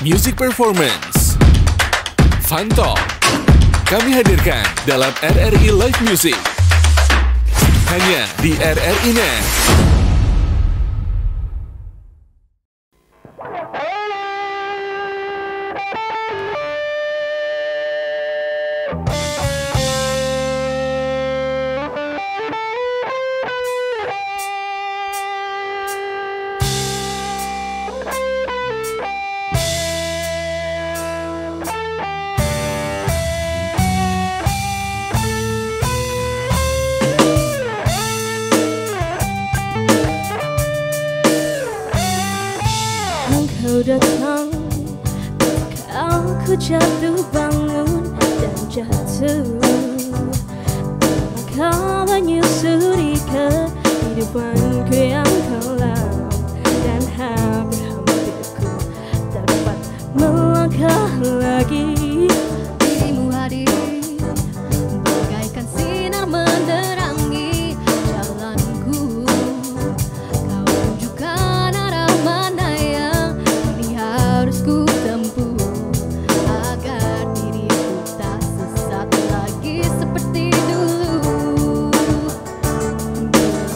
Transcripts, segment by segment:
Music Performance, Fun Talk, kami hadirkan dalam RRI Live Music. Hanya di RRI Net. Kau datang, aku jatuh bangun dan jatuh. Kau menyusuri kehidupanku yang kelam, dan hampir-hampir ku tak dapat melangkah lagi. Dirimu hadir bagaikan sinar menerangi jalanku. Kau tunjukkan arah mana yang harus ku tempuh agar diriku tak sesat lagi seperti dulu.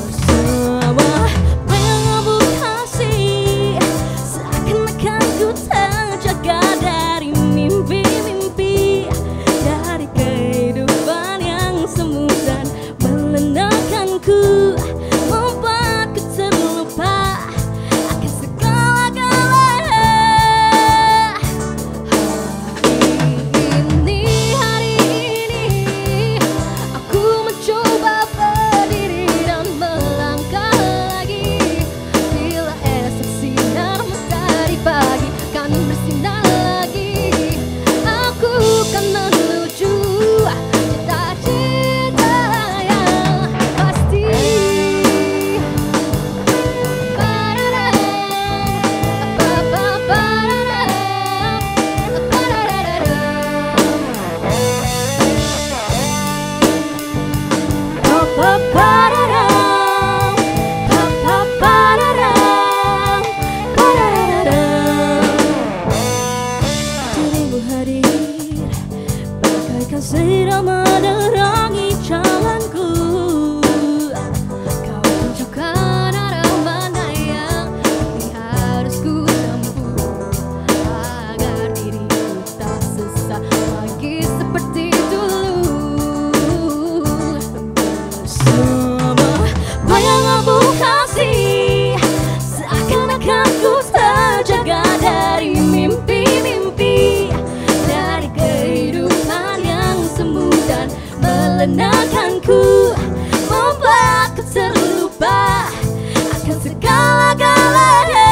Bersama mengamuk kasih, seakan-akan ku terjaga dari mimpi-mimpi, dari kehidupan yang semu dan melelahkanku, membuatku terlupa akan segala-galanya. Hari ini aku mencoba berdiri dan melangkah lagi. Bila esok sinar mentari pagi kan bersinar lagi, aku kan menuju cita-cita yang pasti. Dirimu hadir bagaikan sinar menerangi jalanku. Kau tunjukkan arah mana yang harus ku tempuh agar diriku tak sesat lagi seperti dulu. Bersama bayang abu kasih, seakan-akan ku terjaga dari mimpi-mimpi, dari kehidupan yang semu dan melelahkanku, membuatku terlupa akan segala-galanya.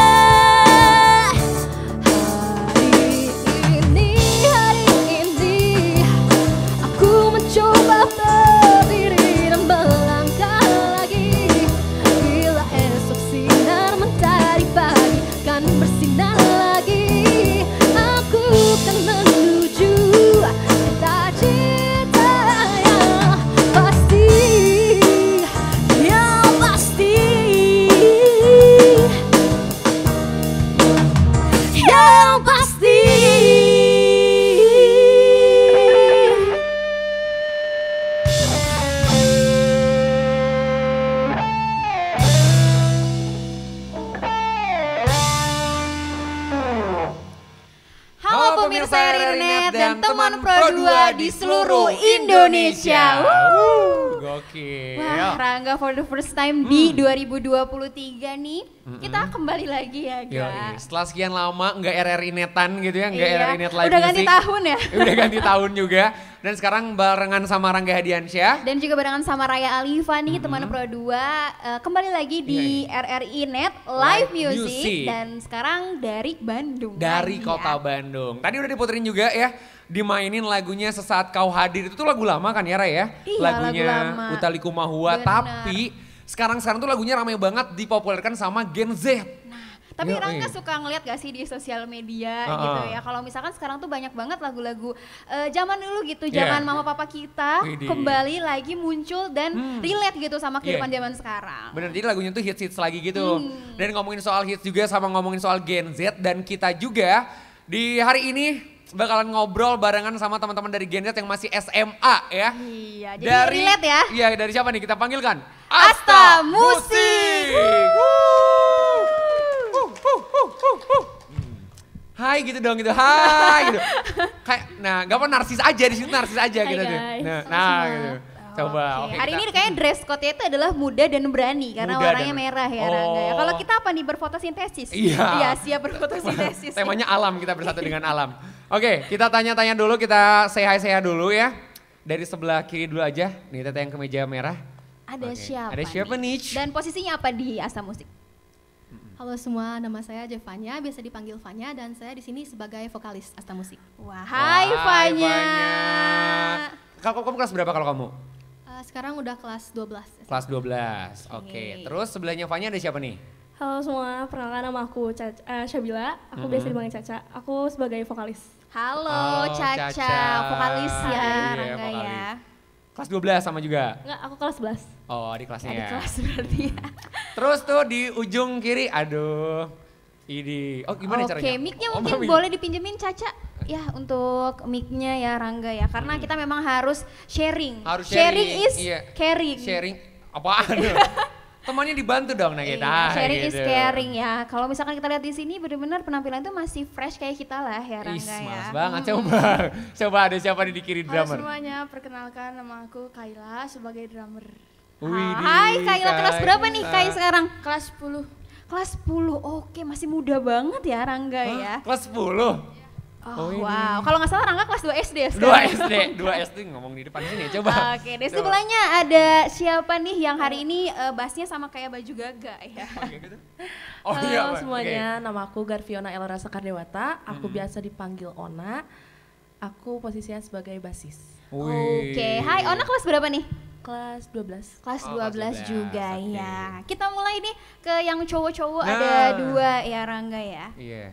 Hari ini aku mencoba berdiri dan melangkah lagi. Bila esok sinar mentari pagi kan bersinar lagi, aku kan menuju cita-cita yang pasti, yang pasti, yang pasti. Halo pemirsa RRI Net dan teman Pro 2 di seluruh Indonesia. Gokil. Wah, Rangga for the first time di 2023 nih, kita kembali lagi ya, Yoi, Ga. setelah sekian lama nggak RRI Netan gitu ya, nggak Iya, RRI Net Live udah ganti Music. tahun ya. Udah ganti tahun juga. Dan sekarang barengan sama Rangga Hadiansyah. Dan juga barengan sama Raya Alifa nih, teman Pro 2, kembali lagi di RRI Net Live Music. Dan sekarang dari Bandung. Dari lagi kota ya. Bandung. Tadi udah diputerin juga ya, dimainin lagunya Sesaat Kau Hadir. Itu tuh lagu lama kan ya, Ray ya? Iya, lagunya lagu lama. Utha Likumahua. Bener. Tapi sekarang tuh lagunya ramai banget dipopulerkan sama Gen Z. Tapi Yoi. Rangga suka ngeliat gak sih di sosial media gitu ya, kalau misalkan sekarang tuh banyak banget lagu-lagu zaman dulu gitu, zaman mama papa kita Widih. kembali lagi muncul dan relate gitu sama kehidupan zaman sekarang. Bener, jadi lagunya tuh hits-hits lagi gitu. Dan ngomongin soal hits juga sama ngomongin soal Gen Z, dan kita juga Di hari ini bakalan ngobrol barengan sama teman-teman dari Gen Z yang masih SMA ya. Iya, jadi relate ya. Iya, dari siapa nih? Kita panggilkan Asta Musik. Hai gitu dong gitu. Hai gitu. Kayak gak apa narsis aja di sini narsis aja gitu tuh. Nah gitu. Coba. Oke. Hari ini kayaknya dress code-nya itu adalah muda dan berani karena Muda warnanya dan- merah ya Oh. Rangga ya. Kalau kita apa nih berfotosintesis? Iya. Iya, siap berfotosintesis. Temanya alam, kita bersatu dengan alam. Oke, kita tanya-tanya dulu, kita say hi dulu ya. Dari sebelah kiri dulu aja. Nih Tete yang kemeja merah. Ada Oke. siapa? Ada siapa nih? Dan posisinya apa di Asta Musik? Halo semua, nama saya Jevanya, biasa dipanggil Vanya dan saya di sini sebagai vokalis Asta Musik. Wah, hai Wah, Vanya. Kalau kamu kelas berapa kalau kamu? Sekarang udah kelas 12. Kelas 12. Oke. Terus sebelahnya Fanya ada siapa nih? Halo semua, perkenalkan nama aku Syabila, aku biasa dipanggil Caca, aku sebagai vokalis. Halo, Halo, Caca, Caca. vokalis ya Iya, Rangga ya. vokalis. Kelas 12 sama juga? Enggak, aku kelas 11. Oh, di kelasnya Adik ya. kelas berarti ya. Terus tuh di ujung kiri, aduh. Ini, oh gimana caranya? Oke, mic-nya Oh, mungkin mic. boleh dipinjemin Caca. Ya, untuk mic-nya ya Rangga ya. Karena kita memang harus sharing. Harus sharing is iya. caring. Sharing, apaan? Temannya dibantu dong, nah Iya, kita. sharing is gitu. caring ya. Kalau misalkan kita lihat di sini benar-benar penampilan itu masih fresh kayak kita lah ya Ih, Rangga ya. males banget. Coba, coba ada siapa nih di kiri Halo drummer? semuanya, perkenalkan nama aku Kaila sebagai drummer. Widih, Hai Kaila, kelas berapa nih Kai sekarang? Kelas 10. Kelas 10, oke masih muda banget ya Rangga ya. Kelas 10? Oh, ini. wow, kalau nggak salah Rangga kelas 2 SD ya 2 sekarang. SD, 2 SD ngomong di depan sini, coba. Oke, di sebelahnya ada siapa nih yang hari ini bassnya sama kayak baju Gaga ya? Oh Halo iya, Pak. semuanya, nama aku Garviona Elora Sekardewata, aku biasa dipanggil Ona, aku posisinya sebagai basis. Wih. Oke, hai Ona kelas berapa nih? Kelas 12. Kelas Oh, 12 kelas 12, juga oke. ya. Kita mulai nih ke yang cowok-cowok Nah. ada 2 ya Rangga ya. Iya.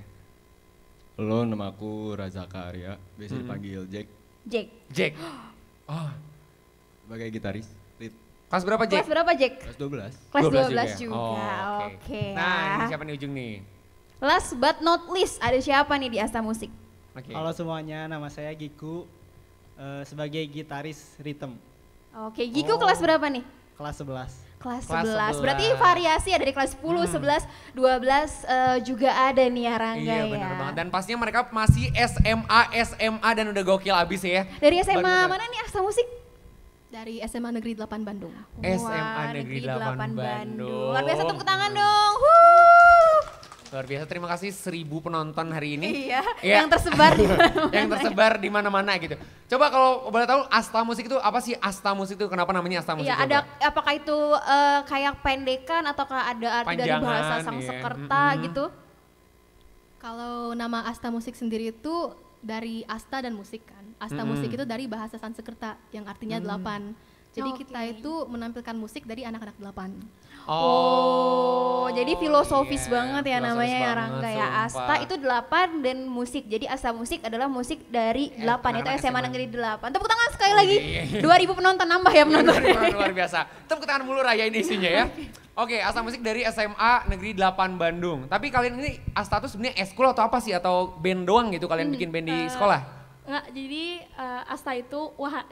Halo, nama aku Razaka Arya, biasa dipanggil Jack, Jack. Jack. Oh, sebagai gitaris, lead, kelas berapa Jack? Kelas berapa Jack? kelas 12. Kelas 12 ya? juga. Oh, Oke. Nah, ini ya. siapa nih ujung nih? Last but not least, ada siapa nih di Asta Musik? Oke. Halo semuanya, nama saya Giku sebagai gitaris rhythm Oke, Giku kelas berapa nih? kelas 11. Kelas Kelas 11. Berarti 11. variasi ada dari kelas 10, 11, 12 juga ada nih ya Rangga Iya ya. benar banget. Dan pastinya mereka masih SMA dan udah gokil abis ya. Dari SMA Bener. mana nih Asta Musik? Dari SMA Negeri 8 Bandung. Wah, SMA Negeri 8 Bandung. Luar biasa, tepuk tangan dong. Wuh. Luar biasa, terima kasih 1000 penonton hari ini. Iya, Iya. yang tersebar di mana-mana. Yang tersebar di mana-mana gitu. Coba kalau boleh tahu Asta Musik itu apa sih? Asta Musik itu kenapa namanya Asta Musik? Iya, coba? ada apakah itu kayak pendekan ataukah ada arti dari Panjangan, bahasa iya. Sanskerta gitu? Kalau nama Asta Musik sendiri itu dari Asta dan musik kan. Asta Musik itu dari bahasa Sanskerta yang artinya 8. Jadi Oke. kita itu menampilkan musik dari anak-anak 8. Oh, jadi filosofis iya, banget ya filosofis namanya ya banget, Rangga ya. sumpah. Asta itu 8 dan musik. Jadi Asta Musik adalah musik dari 8 itu anak-anak SMA SMA. Negeri 8. Tepuk tangan sekali lagi. iya. 2000 penonton nambah ya penonton. luar biasa. Tepuk tangan mulu Raya ini isinya ya. Oke, Asta Musik dari SMA Negeri 8 Bandung. Tapi kalian ini Asta tuh sebenarnya eskul atau apa sih? Atau band doang gitu kalian bikin band di sekolah? Enggak, jadi Asta itu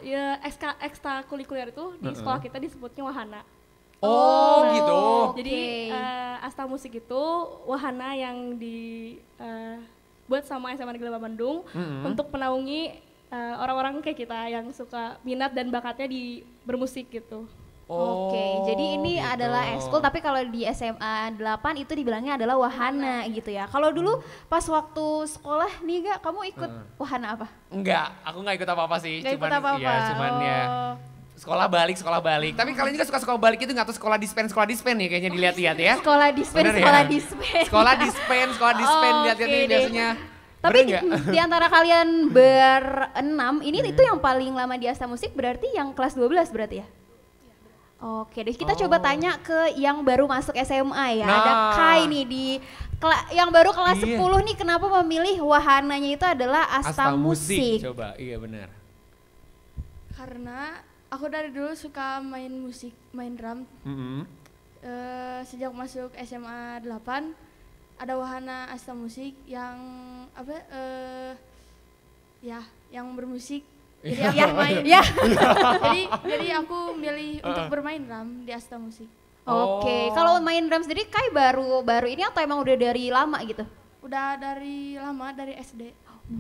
ya, ekstrakurikuler itu di sekolah kita disebutnya wahana. Oh, gitu. Jadi Asta Musik itu wahana yang dibuat sama SMA Negeri 8 Bandung untuk menaungi orang-orang kayak kita yang suka minat dan bakatnya di bermusik gitu. Oke, jadi ini gitu. adalah ekskul tapi kalau di SMA 8 itu dibilangnya adalah wahana gitu ya. Kalau dulu pas waktu sekolah nih Gak, kamu ikut wahana apa? Enggak, aku enggak ikut apa-apa sih. Nggak ikut apa-apa? Ya, cuman ya Oh. sekolah balik. Tapi kalian juga suka sekolah balik itu nggak tuh sekolah dispen nih kayaknya dilihat-lihat ya. Sekolah dispen, Bener ya? sekolah dispen. Sekolah dispen Oke lihat-lihat nih deh. biasanya. Tapi Bener nggak? di antara kalian berenam, ini itu yang paling lama di Asta Musik berarti yang kelas 12 berarti ya? Oke deh, kita coba tanya ke yang baru masuk SMA ya. Nah. Ada Kai nih di yang baru kelas Iya. 10 nih, kenapa memilih wahananya itu adalah Asta, Musik? Coba, iya benar. Karena aku dari dulu suka main musik, main drum. Mm-hmm. Sejak masuk SMA 8, ada wahana Asta Musik yang apa ya yang bermusik. Jadi aku main. Ya. jadi aku milih untuk bermain drum di Asta Musik. Oke, kalau main drum sendiri Kai baru ini atau emang udah dari lama gitu? Udah dari lama, dari SD.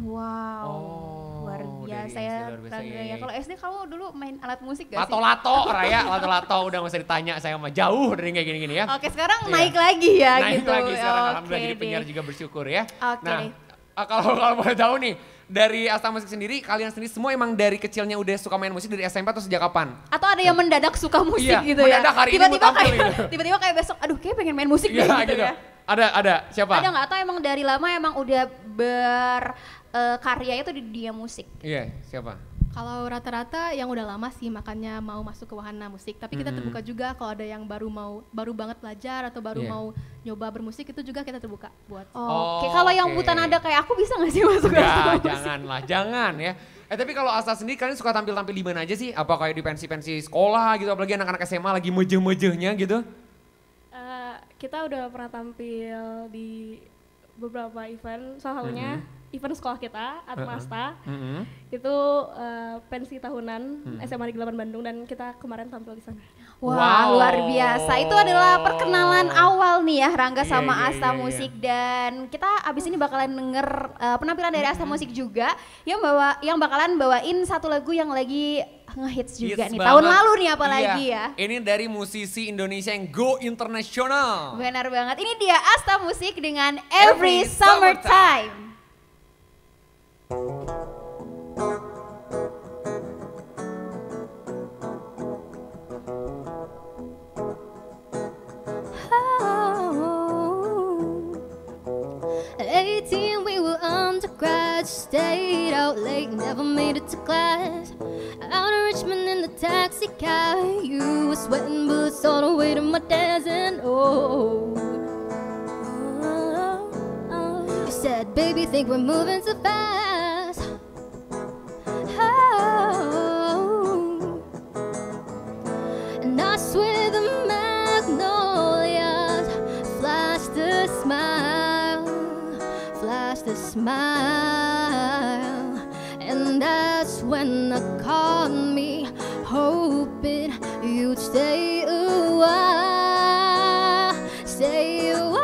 Wow, luar dari biasa SD ya. luar biasa, Rangga iya, ya. iya. Kalau SD kamu dulu main alat musik gak sih? Lato-lato Raya, lato-lato udah gak usah ditanya, saya mah jauh dari kayak gini-gini ya. Oke, sekarang Iya. naik lagi ya Naik gitu. lagi sekarang, alhamdulillah Oke jadi penyiar deh. juga bersyukur ya. Oke Nah, deh. kalau boleh tahu nih, dari Asta Musik sendiri, kalian sendiri semua emang dari kecilnya udah suka main musik dari SMP atau sejak kapan? Atau ada yang mendadak suka musik Iya, gitu ya? mendadak hari ini mau Tiba-tiba tampil kayak gitu. tiba-tiba kayak besok, aduh kayak pengen main musik deh, Iya gitu gitu. ya. Ada, siapa? Ada nggak? Atau emang dari lama emang udah berkarya itu di dunia musik? Iya, siapa? Kalau rata-rata yang udah lama sih makanya mau masuk ke wahana musik. Tapi kita terbuka juga kalau ada yang baru banget belajar atau baru Iya. mau nyoba bermusik itu juga kita terbuka buat. Oke, kalau yang buta nada kayak aku bisa nggak sih masuk ke Enggak, musik? janganlah, jangan ya. Tapi kalau Asta sendiri kalian suka tampil-tampil di mana aja sih? Apa kayak di pensi-pensi sekolah gitu, apalagi anak-anak SMA lagi mejeh-mejehnya gitu? Kita udah pernah tampil di beberapa event, salah satunya event sekolah kita, Atma Asta. Itu pensi tahunan SMA Negeri 8 Bandung dan kita kemarin tampil di sana. Wah, luar biasa. Itu adalah perkenalan awal nih ya Rangga Iya, sama iya, Asta iya, iya. Musik, dan kita abis ini bakalan denger penampilan dari Asta Musik juga yang bakalan bawain satu lagu yang lagi ngehits juga Hits nih banget. tahun lalu nih apalagi Iya. ya. Ini dari musisi Indonesia yang go internasional. Benar banget. Ini dia Asta Musik dengan Every Summertime. At 18 we were undergrad, stayed out late, never made it to class. Out of Richmond in the taxi cab, you were sweating bullets all the way to my dad's, and you said, baby, think we're moving too fast. And I swear the magnolias flashed a smile, and that's when I caught me hoping you'd stay a while, stay a while.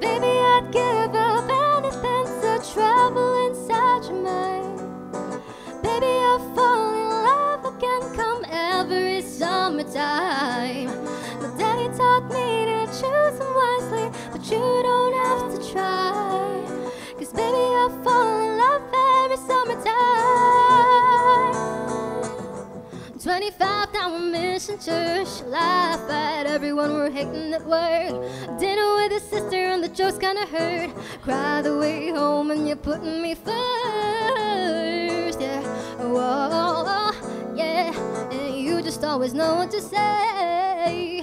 Baby, I'd give up anything to travel inside your mind. Baby, I'll fall in love again come every summertime. My daddy taught me to choose them wisely, but you don't have to try. 'Cause baby, I'll fall in love every summertime. 25 now we're missing church. Laugh at everyone we're hating at work. Dinner with a sister and the jokes kinda hurt. Cry the way home and you're putting me first. Yeah, whoa, yeah. And you just always know what to say.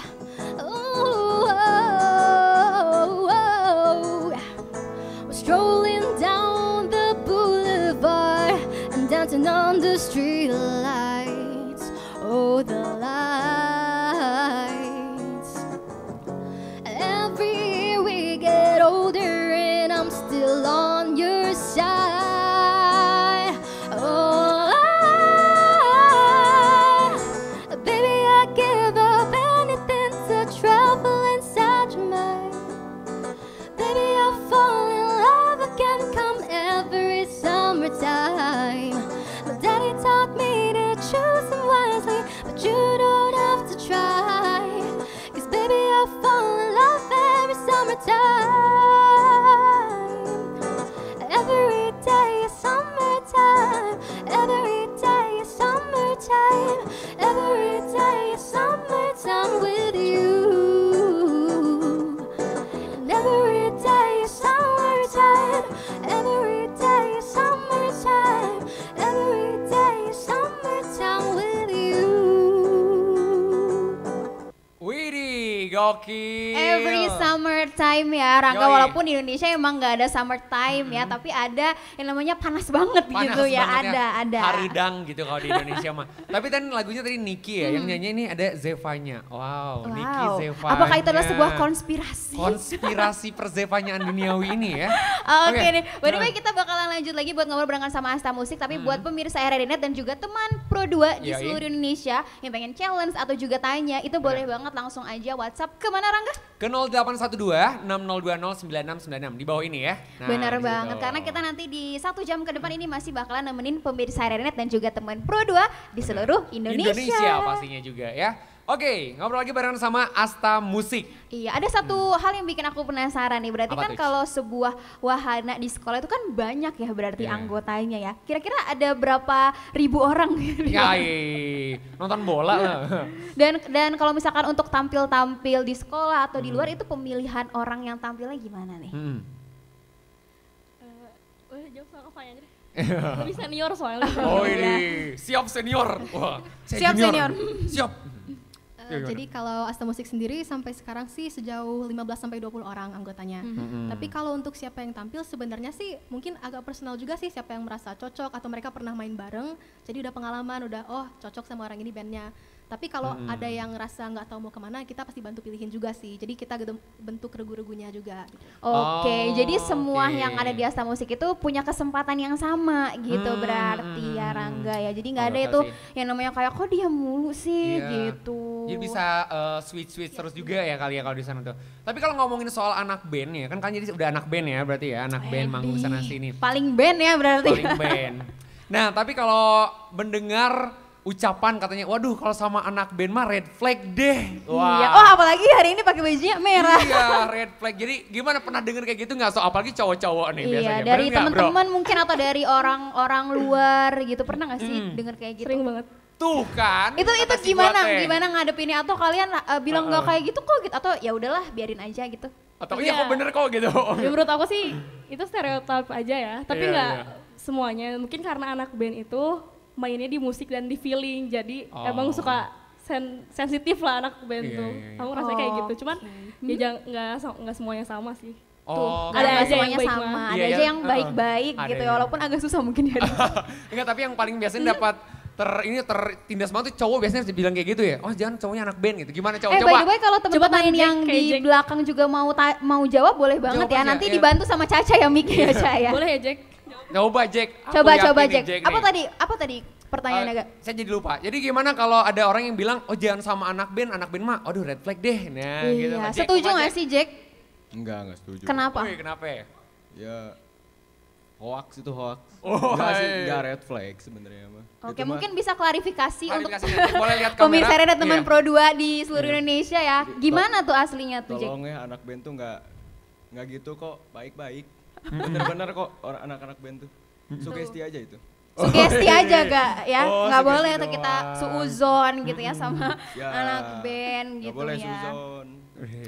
We're strolling down the boulevard and dancing on the street lights. Oh, the lights. Every year we get older and I'm still on your side. Oh, baby, I give up anything to travel inside your mind. Baby, I'll fall in love again come every summertime. My daddy taught me to choose them wisely, but you don't have to try. 'Cause baby, I'll fall in love every summertime. Every day is summertime. Every day is summertime. Every day is summertime with you. And every day is summertime. Every day is summertime. Every day is summertime with you. Widih, gokil. Every Summertime summertime ya Rangga, Yoi. walaupun di Indonesia emang nggak ada summertime ya, tapi ada yang namanya panas banget Panas gitu ya, banget ada. Haridang gitu kalau di Indonesia mah. Tapi kan lagunya tadi Niki ya, yang nyanyi ini ada Zevanya. Wow, Niki Zevanya. Apakah itu adalah sebuah konspirasi? Konspirasi perzevanyaan duniawi ini ya. Oke nih, by the way kita bakalan lanjut lagi buat ngobrol barengan sama Asta Musik, tapi buat pemirsa RRI Net dan juga teman Pro 2 di Yoi. seluruh Indonesia yang pengen challenge atau juga tanya, itu boleh banget langsung aja WhatsApp kemana Rangga? Ke 0812 6020 9696 di bawah ini ya. Nah, Benar gitu. banget, karena kita nanti di 1 jam ke depan ini masih bakalan nemenin pemirsa RRI Net dan juga teman Pro 2 di seluruh Indonesia. Pastinya juga ya. Oke, ngobrol lagi bareng sama Asta Musik. Iya, ada satu hal yang bikin aku penasaran nih. Berarti Apa kan tuh? kalau sebuah wahana di sekolah itu kan banyak ya berarti Iya. anggotanya ya. Kira-kira ada berapa ribu orang? Ya, nonton bola lah. Dan kalau misalkan untuk tampil-tampil di sekolah atau di luar itu pemilihan orang yang tampilnya gimana nih? Jawab soal apa aja deh. Lebih senior soalnya. Oh ini, siap senior. Wah, saya Siap junior. senior. Siap. Jadi kalau Asta Musik sendiri sampai sekarang sih sejauh 15-20 orang anggotanya. Tapi kalau untuk siapa yang tampil sebenarnya sih mungkin agak personal juga sih, siapa yang merasa cocok atau mereka pernah main bareng, jadi udah pengalaman, udah cocok sama orang ini bandnya. Tapi kalau ada yang ngerasa nggak tahu mau kemana, kita pasti bantu pilihin juga sih. Jadi kita bentuk regu-regunya juga. Gitu. Oke, jadi semua oke. yang ada di Asta Musik itu punya kesempatan yang sama gitu berarti ya Rangga ya. Jadi nggak ada Anggota itu sih. yang namanya kayak kok dia mulu sih Iya. gitu. Jadi bisa switch terus juga ya kali ya kalau di sana tuh. Tapi kalau ngomongin soal anak band ya, kan jadi udah anak band ya berarti ya, anak band manggung sana sini. Paling band ya berarti. Paling band. Nah, tapi kalau mendengar ucapan katanya, waduh kalau sama anak band mah red flag deh. Iya. Oh apalagi hari ini pakai bajunya merah. Iya, red flag. Jadi gimana, pernah denger kayak gitu nggak? So, apalagi cowok-cowok nih Iya, biasanya. dari Bener nggak, bro? teman-teman mungkin atau dari orang-orang luar gitu, pernah nggak sih denger kayak gitu? Sering banget. Tuh kan. Itu kata si gimana gua teh. gimana ngadepinnya, atau kalian bilang nggak kayak gitu kok gitu, atau ya udahlah biarin aja gitu? Atau iya kok bener kok gitu. Ya menurut aku sih itu stereotip aja ya, tapi Iya, nggak iya. semuanya. Mungkin karena anak band itu mainnya di musik dan di feeling, jadi emang suka sensitif lah anak band Iya, tuh. iya, iya. Aku ngerasa kayak gitu, cuman ya nggak semuanya sama sih. Oh, Ada Ada aja semuanya yang baik sama, mah. ada Iya, aja yang- yang baik-baik ada gitu ya, yang- walaupun agak susah mungkin ya. Enggak, tapi yang paling biasanya dapat tertindas banget tuh cowok biasanya bilang kayak gitu ya. Oh jangan cowoknya anak band gitu. Gimana cowok? By the way kalau teman-teman tanya yang Jack, kayak di Jack. belakang juga mau jawab boleh banget Jawab ya. aja, Nanti iya. dibantu sama Caca ya mic ya Caca ya. Boleh ya Jack? Coba Jack. Aku Coba yakin nih, Jack. Jack Apa nih. tadi pertanyaannya agak? Saya jadi lupa. Jadi gimana kalau ada orang yang bilang, oh jangan sama anak band mah, aduh red flag deh. Nah gitu. Iya, Nah, Jack, setuju apa, nggak Jack? sih Jack? Enggak setuju. Kenapa? Wih, kenapa ya? Ya hoax itu hoax. Oh, enggak sih, iya. enggak red flag sebenarnya mah. Oke, Itu mah mungkin bisa klarifikasi untuk Klarifikasi nanti, boleh lihat kamera. pemirsa dan teman Iya. Pro 2 di seluruh Indonesia ya. Gimana tuh aslinya tuh Jack? Tolong ya, anak band tuh enggak gitu kok, baik-baik. Bener-bener kok orang anak-anak band tuh. Sugesti aja itu. Sugesti aja gak ya, Oh, nggak sugesti boleh tuh kita doang. suuzon gitu ya sama Ya, anak band nggak gitu boleh ya. suzon.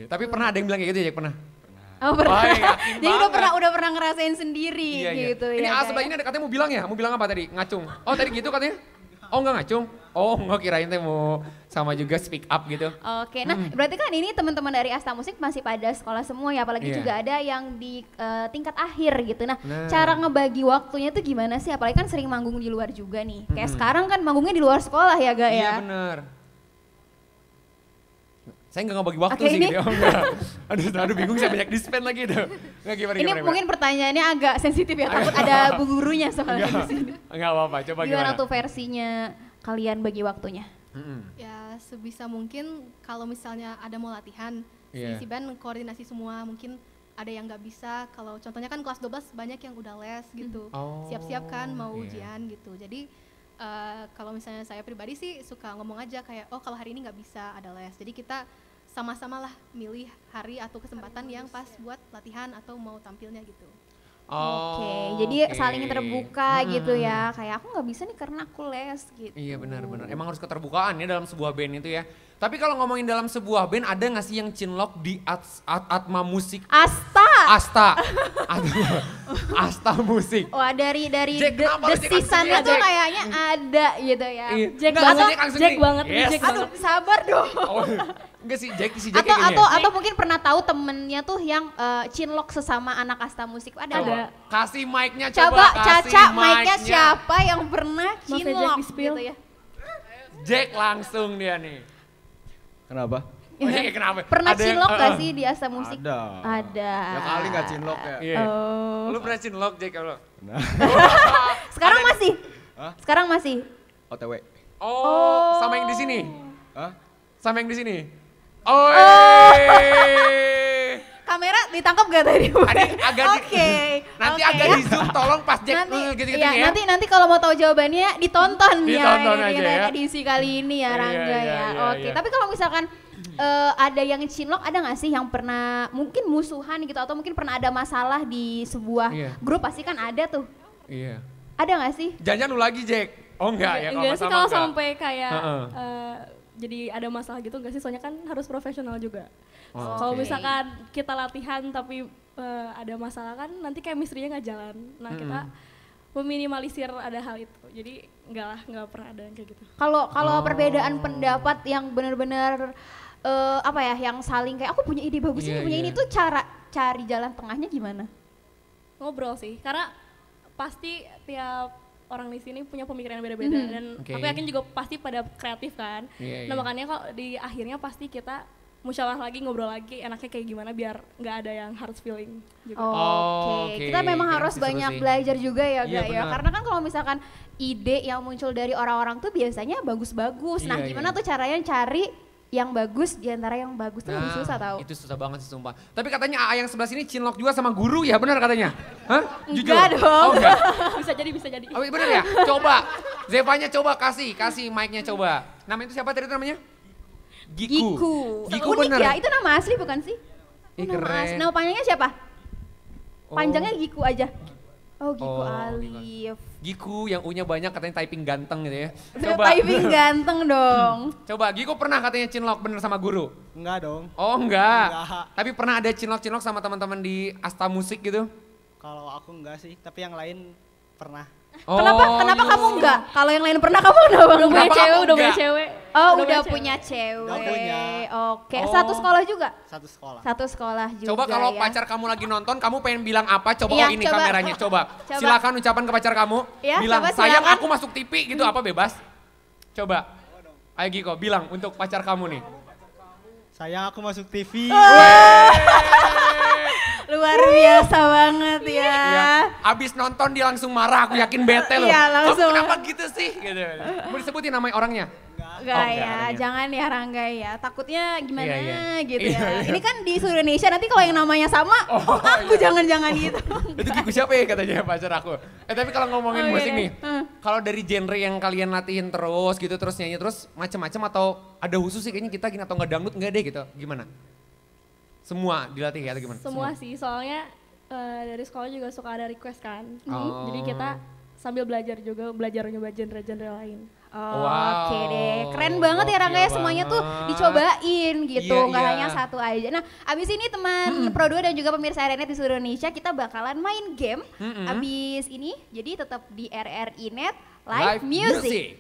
Tapi pernah ada yang bilang kayak gitu ya Jack, pernah? Oh pernah. Wah, yakin Jadi banget. udah pernah ngerasain sendiri Iya, iya. gitu Ini ya. sebelah ini ada katanya mau bilang ya? Mau bilang apa tadi? Ngacung. Oh tadi gitu katanya? Oh enggak ngacung? Oh enggak, kirain teh mau sama juga speak up gitu. Oke, nah berarti kan ini teman-teman dari Asta Musik masih pada sekolah semua ya, apalagi Iya. juga ada yang di tingkat akhir gitu. Nah, Nah. cara ngebagi waktunya tuh gimana sih? Apalagi kan sering manggung di luar juga nih. Kayak sekarang kan manggungnya di luar sekolah ya, Ga Iya ya? bener. Saya nggak ngebagi waktu Oke, sih ini- gitu. Oh, enggak. Aduh bingung, saya banyak di-spend lagi tuh. Enggak gimana Ini gimana. mungkin pertanyaannya agak sensitif ya, takut ada bu gurunya soalnya di sini. Enggak apa-apa, coba Gimana gimana? tuh versinya kalian bagi waktunya? Ya sebisa mungkin kalau misalnya ada mau latihan, Iya. si band koordinasi semua, mungkin ada yang nggak bisa, kalau contohnya kan kelas 12 banyak yang udah les gitu, Oh, siap-siap kan mau iya. ujian gitu. Jadi kalau misalnya saya pribadi sih suka ngomong aja kayak, oh kalau hari ini nggak bisa ada les, jadi kita sama-sama lah milih hari atau kesempatan yang pas buat latihan atau mau tampilnya gitu. Oke, jadi saling terbuka gitu ya. Kayak aku nggak bisa nih karena aku les gitu. Iya benar-benar. Emang harus keterbukaan ya dalam sebuah band itu ya. Tapi kalau ngomongin dalam sebuah band, ada nggak sih yang cinlok di Atma Musik? Asta. Asta. Asta Musik. Wah dari Jack, kenapa lu Jack desisannya langsung tuh ya, Jack? kayaknya ada gitu ya. Iya. Jack Nggak, banget, Jack langsung Jack nih. banget, Yes. Jack Aduh banget. sabar dong. Oh, Enggak sih, Jack kayak gini atau mungkin pernah tahu temennya tuh yang cinlok sesama anak asta musik ada nggak? Kasih mic-nya Coba kasih Caca mic-nya siapa yang pernah Maaf ya, Jack, cinlok di-spill. gitu ya? Jack langsung dia nih. Kenapa? Oh, iya, kenapa? Pernah Ada yang- cinlok gak sih di asta musik? Ada. Ya kali nggak cinlok ya. Iya. Oh. Lu pernah cinlok, Jack, kalau? Sekarang masih? Hah? Sekarang masih? OTW. Oh, sama yang di sini? Hah? Sama yang di sini? Oh, Kamera ditangkap gak tadi? agak nanti oke. agak di zoom, tolong pas Jack Nanti, gitu-gitu iya, ya. nanti kalau mau tahu jawabannya ditonton Ditonton ya aja ini ya. edisi kali ini ya Iya, Rangga iya, ya. iya, Oke, iya. tapi kalau misalkan ada yang cinlok, ada nggak sih yang pernah mungkin musuhan gitu atau mungkin pernah ada masalah di sebuah Iya. grup, pasti kan ada tuh. Iya. Ada nggak sih? Jangan lu lagi, Jack. Oh enggak ya, Enggak sih sama kalau enggak. sampai kayak Heeh. jadi ada masalah gitu enggak sih, soalnya kan harus profesional juga. Oh, Kalau oke. misalkan kita latihan tapi ada masalah kan nanti chemistry-nya nggak jalan. Nah kita meminimalisir ada hal itu. Jadi nggak pernah ada yang kayak gitu. Kalau perbedaan pendapat yang benar-benar apa ya, yang saling kayak aku punya ide bagus Iya, ini, punya iya. ini tuh cara cari jalan tengahnya gimana? Ngobrol sih, karena pasti tiap orang di sini punya pemikiran yang beda-beda dan Oke. aku yakin juga pasti pada kreatif kan. Iya, Nah iya. makanya kalau di akhirnya pasti kita musyawarah lagi, ngobrol lagi enaknya kayak gimana biar nggak ada yang harus feeling juga. Oke, Oke, kita memang keren harus sih, seru banyak sih. belajar juga ya, Iya, Ga, ya. benar. Karena kan kalau misalkan ide yang muncul dari orang-orang tuh biasanya bagus-bagus. Nah, Iya, gimana iya. tuh caranya cari yang bagus di antara yang bagus tuh lebih susah tau. Itu susah banget sih sumpah. Tapi katanya AA yang sebelah sini cinlok juga sama guru ya, benar katanya? Hah? Jujur? Enggak dong. Oh enggak? bisa jadi. Oh bener ya? Coba, Zevanya coba kasih mic-nya coba. Namanya itu siapa tadi namanya? Giku. Giku Unik bener. ya, itu nama asli bukan sih? Ih, Nama keren. asli. Nama panjangnya siapa? Oh. Panjangnya Giku aja. Oh, Giku Oh, Alif. Giku yang U-nya banyak katanya typing ganteng gitu ya. Typing ganteng dong. Coba, Giku pernah katanya cinlok bener sama guru? Enggak dong. Oh enggak. Enggak. Tapi pernah ada cinlok-cinlok sama teman-teman di Asta Musik gitu? Kalau aku enggak sih, tapi yang lain pernah. Oh, Kenapa iya. kamu enggak? Kalau yang lain pernah, kamu kenapa Udah punya Kenapa cewek, kamu udah punya enggak? cewek. Oh, udah punya punya cewek. Udah punya. Oke, Oh. satu sekolah juga? Satu sekolah. Satu sekolah juga. Coba kalau ya. pacar kamu lagi nonton, kamu pengen bilang apa? Coba Iya, oh ini coba. kameranya, coba. Coba. Silakan ucapan ke pacar kamu. Iya, bilang, coba sayang silakan." aku masuk TV gitu, apa bebas? Coba. Ayo Giko, bilang untuk pacar kamu nih. Sayang aku masuk TV. Luar biasa banget ya. Iya. Abis nonton dia langsung marah, aku yakin bete loh. Iya, langsung. Kamu kenapa gitu sih? Gitu. Mau disebutin nama orangnya? Enggak Oh, ya, enggak. jangan ya Rangga ya. Takutnya gimana Iya, iya. gitu Iya, ya. iya. Ini kan di seluruh Indonesia, nanti kalau yang namanya sama, aku jangan-jangan gitu. Itu Giku siapa ya katanya pacar aku. Tapi kalau ngomongin Oh, iya musik deh. nih, kalau dari genre yang kalian latihin terus gitu, terus nyanyi terus macam-macam atau ada khusus sih kayaknya kita gini atau nggak dangdut nggak deh gitu, gimana? Semua dilatih ya atau gimana? Semua sih, soalnya dari sekolah juga suka ada request kan. Oh. Jadi kita sambil belajar juga, belajar nyoba genre-genre lain. Oh, Wow, Oke deh, keren banget ya Rangga ya, gokil semuanya tuh banget. dicobain gitu, Iya, nggak iya. hanya satu aja. Nah, abis ini teman Pro 2 dan juga pemirsa RRiNet di seluruh Indonesia, kita bakalan main game abis ini, jadi tetap di RRiNet Live Music.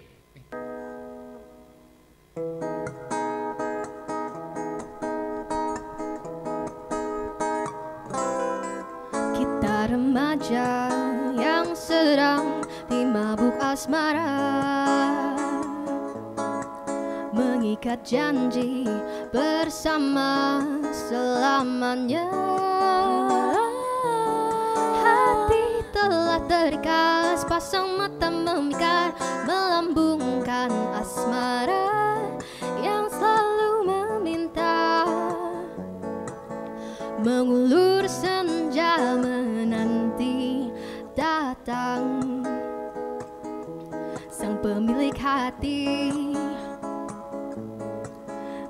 Kita remaja yang sedang dimabuk asmara, mengikat janji bersama selamanya. Hati telah terikat, pasang mata memikat, melambungkan asmara yang selalu meminta, mengulur senja menanti datang sang pemilik hati,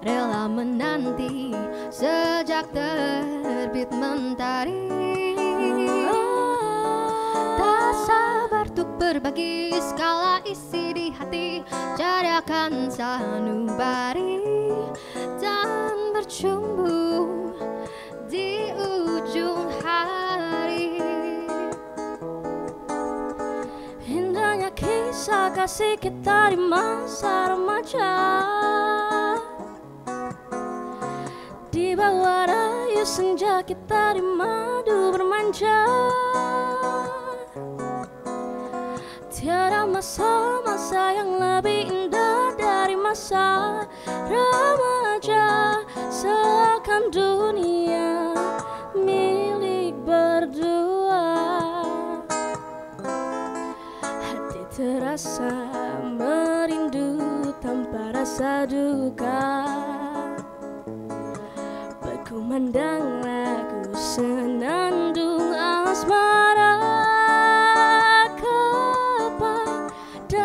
rela menanti sejak terbit mentari. Tak sabar untuk berbagi segala isi di hati, cariakan sanubari dan bercumbu di ujung hari. Indahnya kisah kasih kita di masa remaja, Di bawah rayu senja kita di madu bermanja. Tiada masa-masa yang lebih indah dari masa remaja. Seakan dunia milik berdua. Hati terasa merindu tanpa rasa duka. Berkumandang lagu senandung asmara. Kepada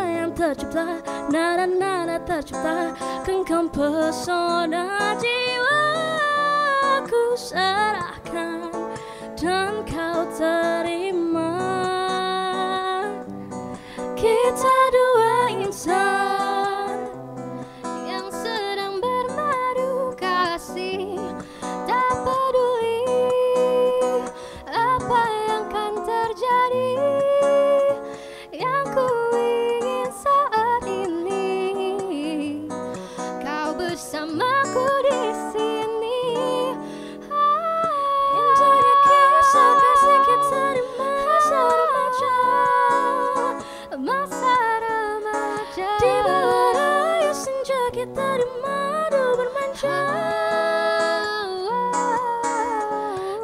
yang tercipta, nada-nada tercipta, genggam pesona jiwaku serahkan dan kau terima. Kita dua insan yang sedang bermadu kasih, tak peduli apa yang akan terjadi. Yang ku ingin saat ini kau bersamaku di sini. Indahnya kisah kasih kita di masa remaja. Masa remaja. Di bawah rayu senja kita di madu bermanja.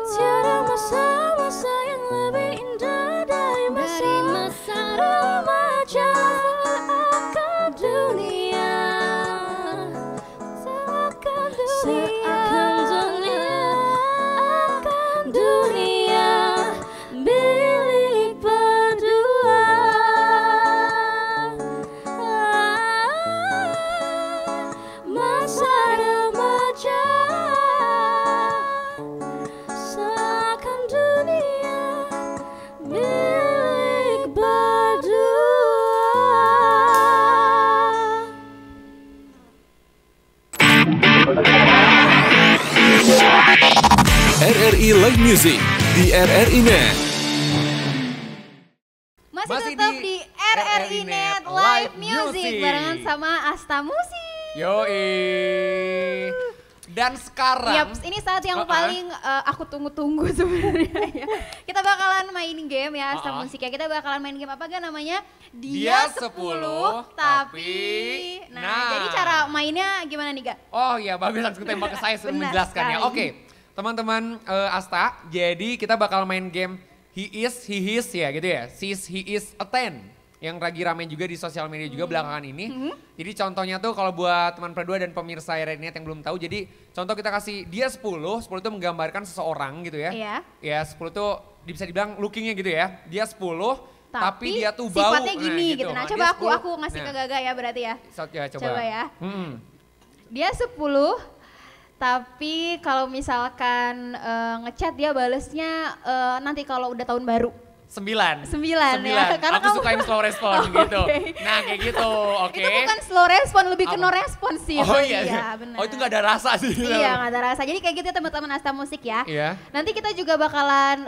Tiada masa-masa yang lebih indah dari masa remaja. Seakan dunia, Seakan seakan dunia milik berdua. Masa remaja, seakan dunia milik berdua. RRI Live Music di RRI Net. Masih Masih tetap di di RRI Net Live Music barengan sama Asta Musik. Yoi. Dan sekarang Yap, ini saat yang paling aku tunggu-tunggu sebenarnya ya. Kita bakalan main game ya, Asta Musik ya. Kita bakalan main game apa gak namanya? Dia 10 tapi... Nah, Nah. jadi cara mainnya gimana nih, Ga? Oh iya, bagus langsung tembak ke saya sebelum Benar menjelaskannya. sekali. Oke, teman-teman Asta, jadi kita bakal main game He Is, He His ya gitu ya. Sis, He Is a 10. Yang lagi rame juga di sosial media juga belakangan ini. Jadi contohnya tuh kalau buat teman Perdua dan pemirsa RRI yang belum tahu, jadi contoh kita kasih dia 10 itu menggambarkan seseorang gitu ya. Iya. Ya 10 tuh bisa dibilang lookingnya gitu ya. Dia 10 tapi dia tuh bau. sifatnya gini gitu. Nah, coba dia 10. aku ngasih ke Gaga ya berarti ya. Ya, coba. Coba ya. Mm-mm. Dia 10 tapi kalau misalkan ngechat dia balesnya nanti kalau udah tahun baru. 9 ya, karena aku kamu- suka yang slow respon Oh, gitu. oke. Nah kayak gitu, oke. Itu bukan slow respon, lebih ke Apa? no respon sih. Oh itu. iya, Iya, benar. oh itu gak ada rasa sih. Iya, gak ada rasa. Jadi kayak gitu ya teman-teman Asta Musik ya. Iya. Nanti kita juga bakalan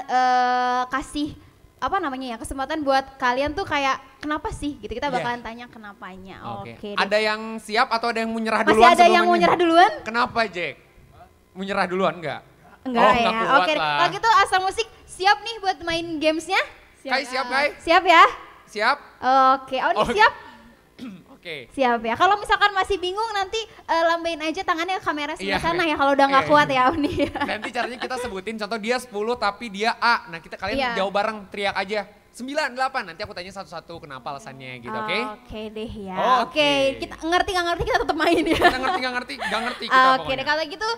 kasih apa namanya ya, kesempatan buat kalian tuh kayak kenapa sih gitu. Kita Iya. bakalan tanya kenapanya. Oke. Oke. deh. Ada yang siap atau ada yang mau nyerah Masih duluan? ada sebelum yang mau main? nyerah duluan? Kenapa Jack? Mau nyerah duluan enggak? Enggak Oh, ya. nggak kuat Oke, lah. kalau gitu Asta Musik siap nih buat main gamesnya? Kai siap Kai? Siap ya? Siap? Oke, oh ini Oke. siap? Oke. Siap ya. Kalau misalkan masih bingung nanti lambain aja tangannya ke kamera sebelah Iya, sana iya. ya kalau udah nggak Iya, kuat iya. ya Uni. Nanti caranya kita sebutin contoh dia 10 tapi dia A. Nah kita kalian Iya. jawab bareng, teriak aja. 9, 8, nanti aku tanya satu-satu kenapa alasannya gitu, oke? Oke deh ya. Oke. Oke, kita ngerti nggak ngerti kita tetap main ya. Kita ngerti, gak ngerti kita Oke pokoknya. deh, kalau gitu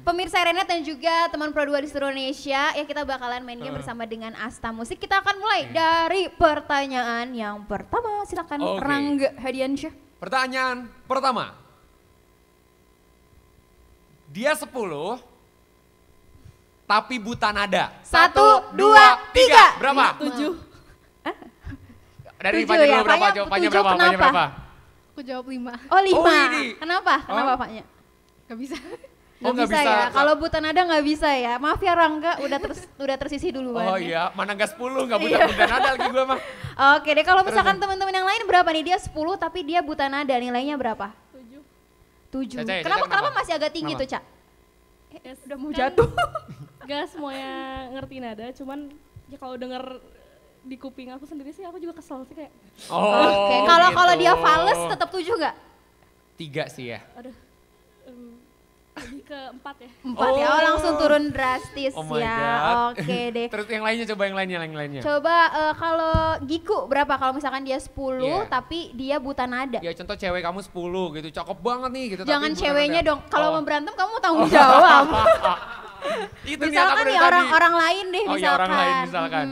pemirsa Renet dan juga teman Pro 2 di seluruh Indonesia ya kita bakalan main game bersama dengan Asta Musik. Kita akan mulai dari pertanyaan yang pertama. Silakan Oke. Rangga Hadiansyah. Pertanyaan pertama. Dia 10 tapi buta nada. 1, 2, 3. Berapa? 7. Dari 7 Fanya ya, dulu berapa? Fanya Jawabannya 7 berapa? Fanya kenapa? berapa? Aku jawab 5. Oh 5. Oh, ini. Kenapa? Kenapa Oh. Paknya? Gak bisa. Oh, nggak bisa. ya. Kalau buta nada nggak bisa ya. Maaf ya Rangga, udah tersisih duluan. Oh ya. iya, mana nggak 10, nggak buta-buta nada lagi gue mah. Oke deh, kalau misalkan teman-teman yang lain berapa nih? Dia 10 tapi dia buta nada, nilainya berapa? 7. Caca, Kenapa kenapa? masih agak tinggi Kenapa? tuh, Cak? Udah mau jatuh. Gak semuanya ngerti nada, cuman ya kalau denger di kuping aku sendiri sih aku juga kesel sih kayak. Oke, kalau dia fales tetap 7 nggak? 3 sih ya. Aduh. Lebih ke 4 ya. 4 ya, langsung turun drastis Oh my ya. God. Oke deh. Terus yang lainnya coba yang lainnya. Coba kalau Giku berapa kalau misalkan dia 10 Iya. tapi dia buta nada? Ya contoh cewek kamu 10 gitu, cakep banget nih gitu. Jangan tapi bukan ceweknya ada. dong. Kalau Oh. mau berantem kamu tanggung jawab. Itu niat aku Misalkan dari nih tadi. orang lain deh Oh misalkan. ya orang lain misalkan.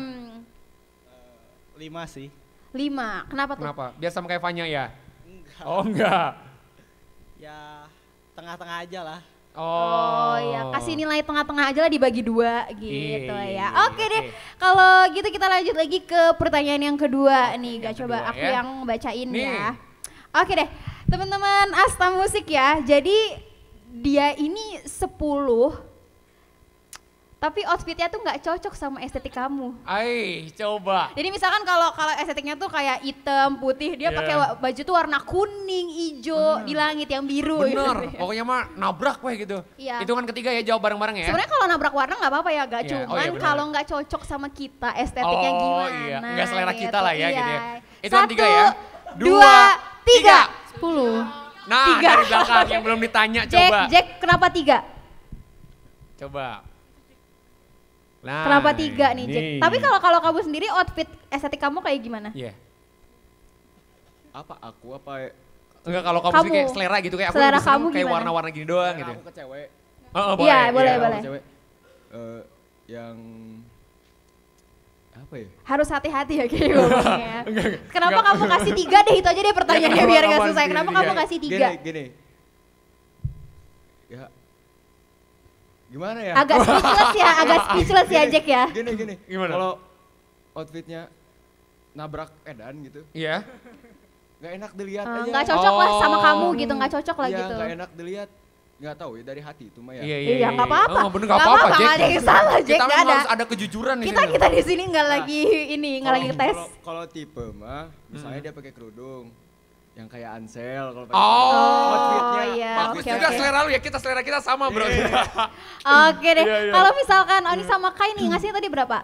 5 sih. 5. Kenapa tuh? Kenapa? Biar sama kayak Fanya ya? Enggak. Oh enggak. Ya tengah-tengah aja lah. Oh ya, kasih nilai tengah-tengah aja lah dibagi 2 gitu Iya, ya. Oke deh, oke. kalau gitu kita lanjut lagi ke pertanyaan yang kedua nih. Gak yang coba kedua aku ya. yang bacain Nih. ya. Oke deh, teman-teman Asta Musik ya. Jadi dia ini 10 tapi outfitnya tuh nggak cocok sama estetik kamu. Ai, coba. Jadi misalkan kalau estetiknya tuh kayak hitam, putih, dia Iya. pakai baju tuh warna kuning, hijau, di langit yang biru. Bener, gitu. pokoknya mah nabrak weh gitu. Iya. Hitungan ketiga ya, jawab bareng-bareng ya. Sebenarnya kalau nabrak warna nggak apa-apa ya, gak Iya, cuman oh iya benar. kalau nggak cocok sama kita estetiknya Oh, gimana. iya. Nggak selera kita lah ya, Iya. gitu ya. Hitungan 1, tiga ya. 2, 3. 10. Nah, 3. dari belakang yang belum ditanya coba. Jack, kenapa 3? Coba. Nah, Kenapa 3 nih Jack? Tapi kalau kamu sendiri outfit estetik kamu kayak gimana? Iya. Apa aku apa Enggak kalau kamu, sih kayak selera gitu kayak aku Selera lebih seneng kamu kayak gimana? warna-warna gini doang gitu. aku ke cewek. Oh, Iya, boleh, Aku boleh. ke cewek. Yang apa ya? Harus hati-hati ya kayak ngomongnya. Kenapa enggak. kamu kasih 3 deh, itu aja deh pertanyaannya Ya, biar kenapa gak kamu susah. kasih Kenapa tiga? kamu kasih 3? Gini. Ya. Gimana ya? Agak speechless ya Jack ya. Gini. Gimana? Kalau outfitnya nabrak edan gitu, Iya. nggak enak dilihat aja. Nggak cocok lah sama Oh. kamu gitu, nggak cocok lah Iya, gitu. nggak enak dilihat. Nggak tahu ya dari hati itu mah ya. Iya, nggak apa-apa. Oh, bener Nggak nggak apa-apa, apa-apa, Jack. nggak ada yang salah, Jack, Kita nggak memang ada. harus ada kejujuran di Kita sini. di sini nggak lagi nggak lagi tes. Kalau tipe mah, misalnya dia pakai kerudung yang kayak Ansel kalau pakai Oh, outfitnya iya, bagus oke, juga oke. selera lu ya, selera kita sama bro. Oke deh. Iya, iya. Kalau misalkan Oni sama Kai nih ngasihnya tadi berapa?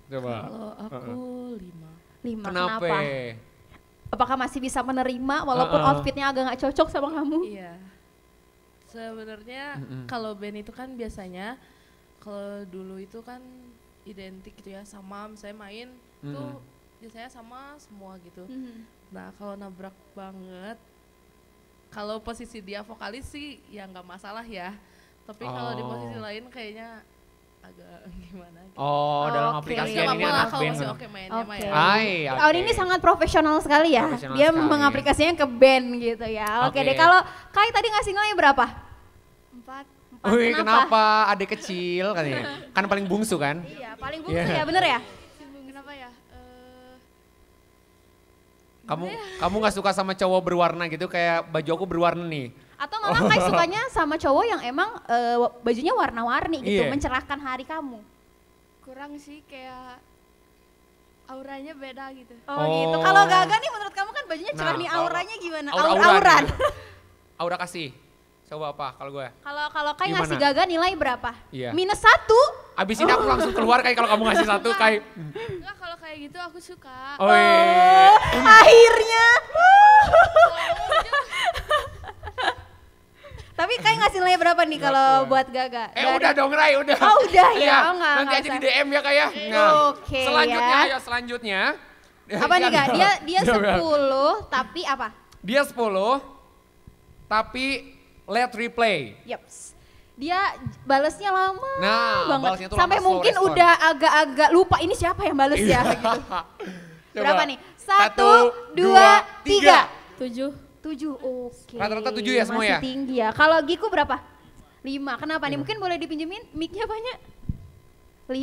Coba. Kalau aku 5. 5. Kenapa? Kenapa? Apakah masih bisa menerima walaupun outfitnya agak nggak cocok sama kamu? Iya. Sebenarnya kalau band itu kan biasanya kalau dulu itu kan identik gitu ya sama misalnya main tuh biasanya sama semua gitu. Nah kalau nabrak banget, kalau posisi dia vokalis sih ya nggak masalah ya. Tapi kalau di posisi lain kayaknya agak gimana gitu. Oh, dalam Oke. aplikasi Nggak ini apa-apa lah anak kalau band. masih oke mainnya mah Oke. ya. Ai, Aun ini sangat profesional sekali ya. Profesional Dia sekali. mengaplikasinya ke band gitu ya. Oke Oke. deh. Kalau Kai tadi ngasih nilai berapa? 4. Wih, kenapa? Adik kecil katanya. Kan paling bungsu kan? Iya, paling bungsu Iya. ya, bener ya? Kenapa ya? Kamu nggak suka sama cowok berwarna gitu kayak baju aku berwarna nih. Atau memang Kai sukanya sama cowok yang emang bajunya warna-warni gitu, Iya. mencerahkan hari kamu? Kurang sih kayak auranya beda gitu. Oh, gitu. Kalau Gaga nih menurut kamu kan bajunya cerah Nah, nih, kalau- auranya gimana? Aura-auran. Aur-auran. Aura kasih. Coba apa kalau gue? Kalau Kai Gimana? ngasih Gaga nilai berapa? Iya. -1. Abis ini aku langsung keluar kayak kalau kamu ngasih 1 kayak. Enggak, kalau kayak gitu aku suka. Oh, iya. Akhirnya. Tapi Kai ngasih nilai berapa nih kalau buat Gaga? Udah dong Rai, udah. Oh, udah ya? Iya, Oh, nggak nanti aja usah. di DM ya kayak. Oke, Selanjutnya ya. ayo selanjutnya. Apa nih Kak? Dia Coba. 10 tapi apa? Dia 10 tapi let replay. Yaps. Dia balesnya lama Nah, banget. balesnya tuh Sampai lama, slow mungkin respon. udah agak-agak lupa ini siapa yang bales ya gitu. Coba. Berapa nih? 1, 2, 3. 7. 7, oke. Rata-rata 7 ya semua ya? Masih tinggi ya. Kalau Giku berapa? 5. Kenapa nih? Mungkin boleh dipinjemin mic-nya banyak? 5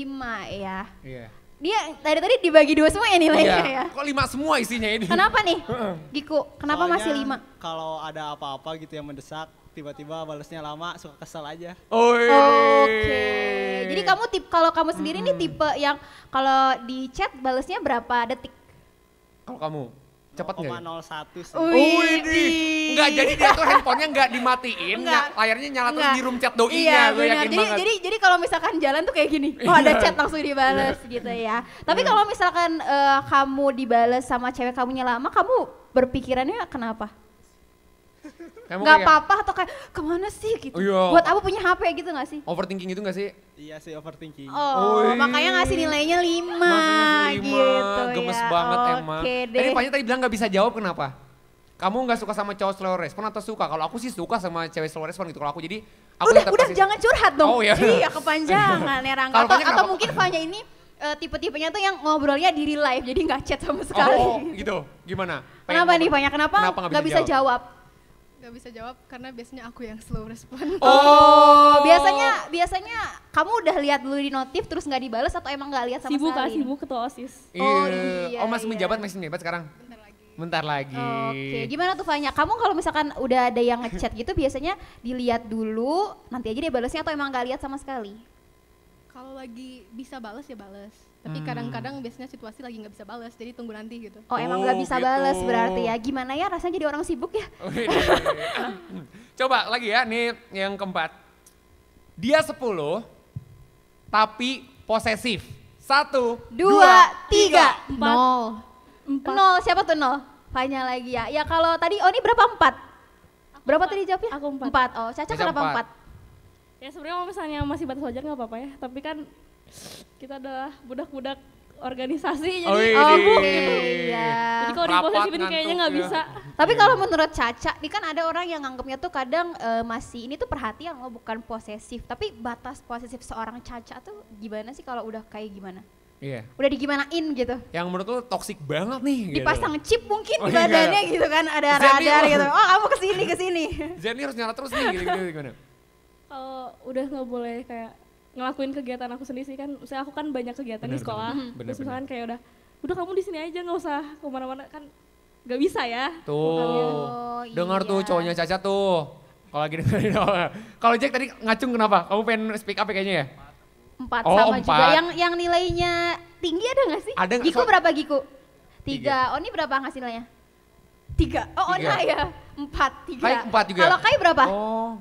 ya. Iya. Dia tadi dibagi 2 semua ya nilainya ya. Kok 5 semua isinya ini? Kenapa nih? Giku, kenapa Soalnya masih 5? Kalau ada apa-apa gitu yang mendesak, tiba-tiba balasnya lama, suka kesel aja. Oke. Jadi kamu kalau kamu sendiri nih tipe yang kalau di chat balesnya berapa detik? Kalau kamu? Cepet nggak? 0,01 sih. Widih. Enggak, jadi dia tuh handphonenya enggak dimatiin, Enggak. layarnya nyala terus Enggak. di room chat doi-nya, Iya gue benar. yakin Jadi, banget. jadi kalau misalkan jalan tuh kayak gini, oh ada chat langsung dibales gitu ya. Tapi kalau misalkan kamu dibales sama cewek kamunya lama, kamu berpikirannya kenapa? Kamu Gak kayak apa-apa atau kayak kemana sih gitu? Oh iya. Buat apa punya HP gitu gak sih? overthinking itu enggak sih? Iya sih overthinking. Oh, Wih. makanya ngasih nilainya 5 Masih gitu gemes ya. banget emang. Oke Tadi deh. Fanya tadi bilang gak bisa jawab kenapa? Kamu gak suka sama cowok slow respon atau suka? Kalau aku sih suka sama cewek slow respon gitu. Kalau aku jadi aku tetap Udah kasih- jangan curhat dong. Oh, iya. Iya kepanjangan ya Rangga. Kalau Atau, Fanya atau kenapa? mungkin Fanya ini tipe-tipenya tuh yang ngobrolnya di real life jadi nggak chat sama sekali. Oh gitu, gimana? Pengen Kenapa nih ngobrol. Fanya? Kenapa nggak nggak bisa jawab? Gak bisa jawab karena biasanya aku yang slow respon. Oh, biasanya kamu udah lihat dulu di notif terus nggak dibales atau emang nggak lihat sama Sibuk sekali? kak, sibuk ketua OSIS. Oh, Iya. iya, Oh masih iya. masih menjabat sekarang? Bentar lagi. Oke, gimana tuh Fanya? Kamu kalau misalkan udah ada yang ngechat gitu biasanya dilihat dulu, nanti aja dia balesnya atau emang nggak lihat sama sekali? Kalau lagi bisa bales ya bales. Tapi kadang-kadang biasanya situasi lagi nggak bisa bales, jadi tunggu nanti gitu. Oh, emang nggak bisa gitu. bales berarti ya? Gimana ya rasanya jadi orang sibuk ya? Wih. Coba lagi ya, nih yang keempat. Dia 10, tapi posesif. 1, 2, 3, 0. 0, siapa tuh 0? Fanya lagi ya. Ya kalau tadi Oni berapa 4? Berapa tadi jawabnya? Aku 4. 4. Oh, Caca Caca kenapa 4? 4? Ya sebenarnya kalau misalnya masih batas wajar nggak apa-apa ya. Tapi kan kita adalah budak-budak organisasi jadi Iya. jadi kalau Rapat, diposesifin kayaknya nggak ngantuk, bisa. Tapi kalau menurut Caca, ini kan ada orang yang nganggapnya tuh kadang masih ini tuh perhatian loh, bukan posesif. Tapi batas posesif seorang Caca tuh gimana sih kalau udah kayak gimana? Iya. Udah digimanain gitu? Yang menurut lu toxic banget nih. Dipasang chip mungkin Oh, di iya. badannya gitu kan, ada Zen nih, radar oh. gitu. Oh kamu kesini, kesini. Zen harus nyala terus nih gitu gimana? Kalau udah nggak boleh kayak ngelakuin kegiatan aku sendiri sih kan, misalnya aku kan banyak kegiatan di Benar, sekolah, benar. terus misalkan kayak udah kamu di sini aja nggak usah kemana-mana kan, nggak bisa ya. Tuh, Oh, dengar iya. tuh cowoknya Caca tuh. Kalau lagi dengerin kalau Jack tadi ngacung kenapa? Kamu pengen speak up ya kayaknya ya? 4 Oh, sama 4. juga. Yang nilainya tinggi ada nggak sih? Ada nggak? Giku berapa Giku? 3. 3. Oni berapa hasilnya? 3. Oh, 3. Ona ya. 4, 3. Kai 4 juga? Kalau Kai berapa? Oh,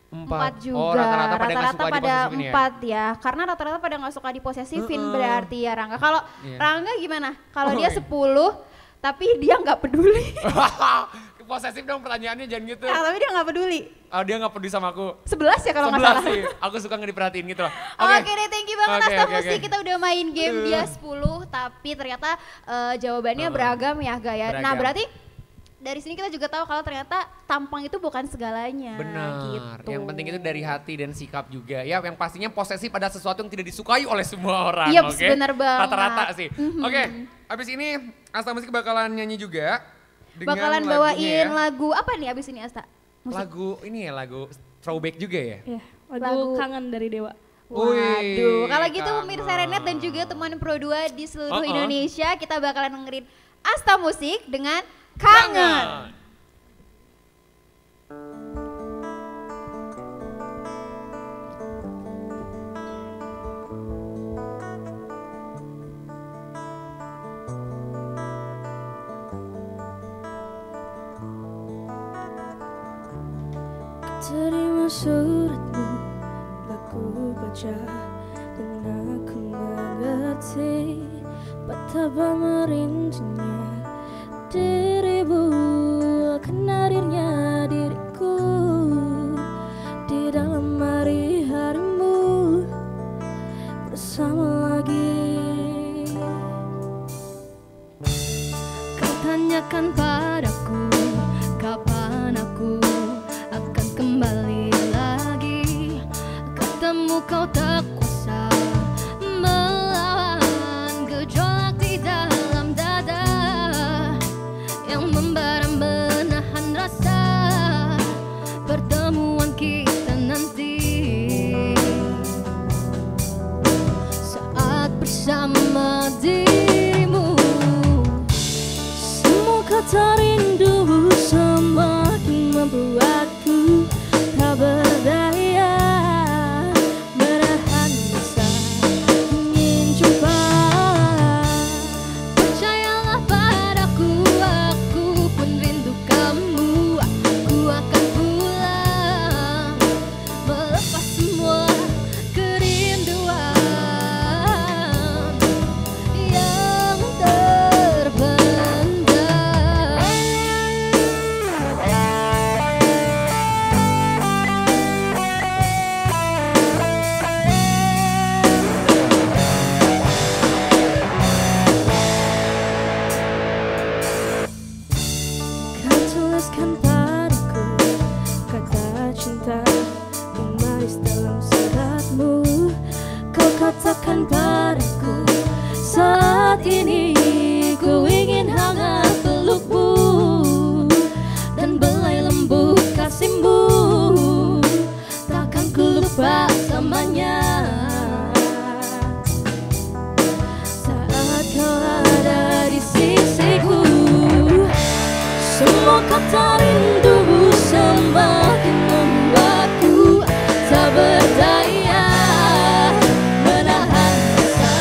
4 juga. Oh, rata-rata pada nggak suka pada diposesifin ya? 4 ya. Karena rata-rata pada nggak suka diposesifin berarti ya Rangga. Kalau Iya. Rangga gimana? Kalau Oh, dia iya. 10 tapi dia nggak peduli. Posesif dong pertanyaannya jangan gitu. Nah, tapi dia nggak peduli. Oh, dia nggak peduli sama aku. 11 ya kalau nggak 11 salah. sih, aku suka nggak diperhatiin gitu loh. Oke deh, thank you banget Oke, Asta oke, Musik. oke. Kita udah main game dia 10, tapi ternyata jawabannya beragam ya Gaya. Nah Beragam. berarti dari sini kita juga tahu kalau ternyata tampang itu bukan segalanya. Benar, Gitu. yang penting itu dari hati dan sikap juga ya. Yang pastinya posesif pada sesuatu yang tidak disukai oleh semua orang, Yups, oke? benar banget. Rata-rata sih. Oke, habis ini Asta Musik bakalan nyanyi juga. Dengan Bakalan lagunya bawain ya. lagu apa nih abis ini Asta? Musik. Lagu ini ya, lagu throwback juga ya? Iya, lagu Lagu- Kangen dari Dewa. Waduh, kalau gitu kangen. pemirsa Renet dan juga teman Pro 2 di seluruh Uh-uh. Indonesia, kita bakalan dengerin Asta Musik dengan Kangen. Terima suratmu, aku baca dan aku mengerti betapa merindunya dirimu akan hadirnya diriku di dalam hari-harimu bersama lagi. Kau tanyakan padaku kapan aku akan kembali lagi. Katamu kau tak kuasa melawan gejolak di dalam dada yang tanyakan padaku. Saat ini ku ingin hangat pelukmu dan belai lembut kasihmu, takkan ku lupa selamanya. Saat kau ada di sisiku, semua kata rindumu semakin membuatku tak berdaya menahan rasa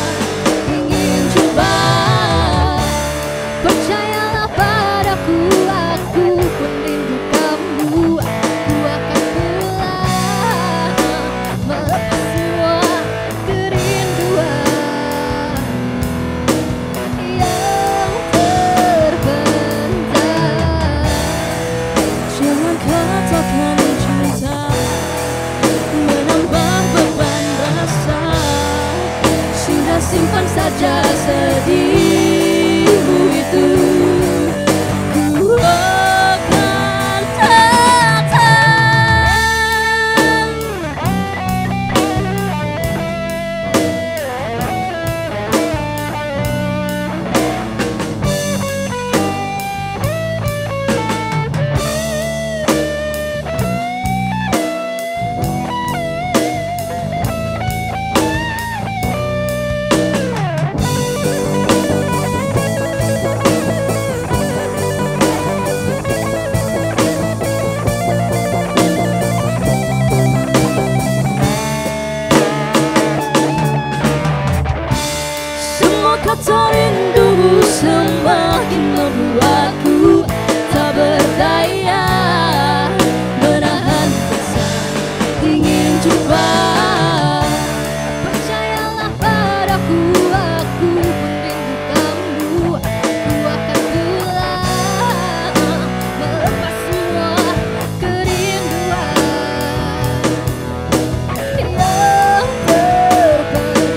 ingin coba. Percayalah padaku, aku pun rindu kamu. Aku akan pulang melepas semua kerinduan yang terbentang. Jangan katakan cinta menambah beban rasa, sudah simpan saja sedihmu itu. Ku akan datang. Semua kata rindumu semakin membuatku tak berdaya menahan rasa ingin coba. Percayalah padaku, aku pun rindu kamu. Aku akan pulang melepas semua kerinduan yang terbentang.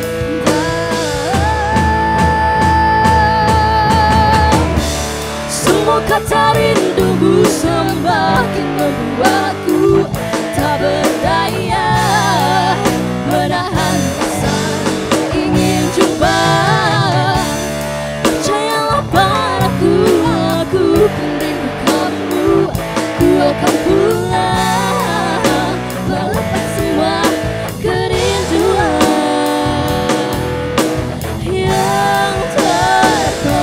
Semua kata rindumu semakin membuatku tak berdaya menahan rasa ingin coba. Percayalah padaku, aku pun rindu kamu. Ku akan pulang melepas semua kerinduan yang terbentang.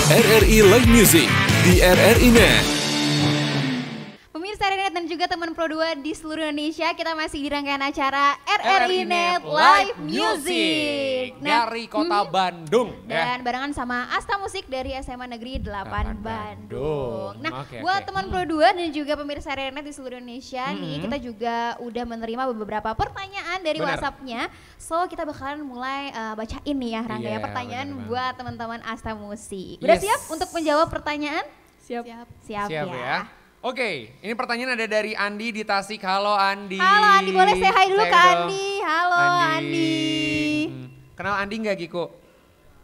RRI Live Music di RRI Net. Pemirsa RRI Net dan juga teman Pro 2 di seluruh Indonesia, kita masih di rangkaian acara RRI Net Live Music. Nah, dari kota Bandung. Dan barengan sama Asta Musik dari SMA Negeri 8 Bandung. Nah, Oke, buat oke. teman Pro 2 dan juga pemirsa RRI Net di seluruh Indonesia nih, kita juga udah menerima beberapa pertanyaan dari Benar. WhatsApp-nya. So, kita bakalan mulai bacain nih ya rangkaian Iya, pertanyaan benar-benar. buat teman-teman Asta Musik. Udah Yes. siap untuk menjawab pertanyaan? Siap. Siap Siap ya. ya. Oke, ini pertanyaan ada dari Andi di Tasik. Halo Andi. Halo Andi, boleh say hi dulu Say ke dong. Andi. Halo Andi. Kenal Andi nggak Giku?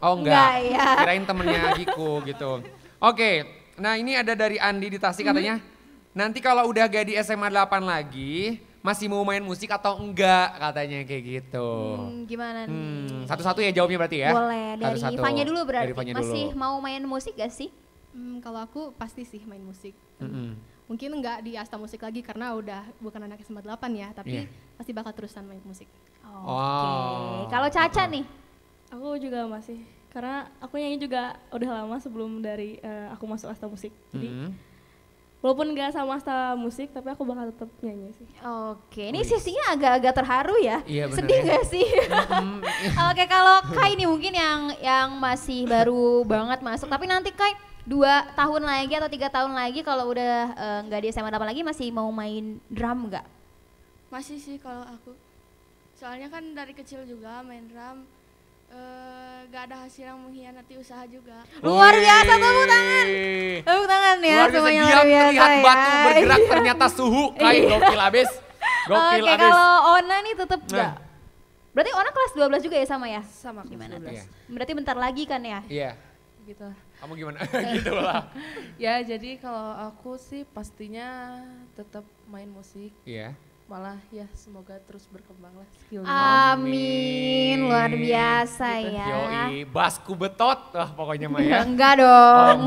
Oh Nggak, enggak, ya. kirain temennya Giku gitu. Oke, nah ini ada dari Andi di Tasik katanya, nanti kalau udah gak di SMA 8 lagi, masih mau main musik atau enggak katanya kayak gitu. Gimana nih? Satu-satu ya jawabnya berarti ya? Boleh, dari Satu-satu. Fanya dulu berarti. Dari Fanya Masih dulu. mau main musik gak sih? Kalau aku pasti sih main musik. Mm-mm. Mungkin nggak di Asta Musik lagi karena udah bukan anak SMA 8 ya, tapi Iya. pasti bakal terusan main musik. Oke. Kalau Caca nih? Aku juga masih, karena aku nyanyi juga udah lama sebelum dari aku masuk Asta Musik. Jadi walaupun nggak sama Asta Musik, tapi aku bakal tetap nyanyi sih. Oke, ini sisinya agak-agak terharu ya. Iya, bener Sedih ya. gak sih? Oke, kalau Kai nih mungkin yang masih baru banget masuk, tapi nanti Kai 2 tahun lagi atau 3 tahun lagi kalau udah nggak di SMA 8 lagi masih mau main drum nggak? Masih sih kalau aku. Soalnya kan dari kecil juga main drum, gak ada hasil yang mengkhianati usaha juga. Luar biasa, tepuk tangan. Tepuk tangan ya Luar biasa, semuanya, dia luar biasa melihat ya. batu bergerak ternyata suhu. Kai gokil abis. Gokil Oke, abis. kalau Ona nih tetep Nah. enggak. Berarti Ona kelas 12 juga ya sama ya? Sama kelas Gimana 12. tuh? Berarti bentar lagi kan ya? Iya, Gitu. kamu gimana? Gitu lah. Ya jadi kalau aku sih pastinya tetap main musik. Iya. Malah ya semoga terus berkembang lah skillnya. Amin, luar biasa Gitu. ya. Yoi, basku betot. Wah pokoknya mah ya. Enggak dong.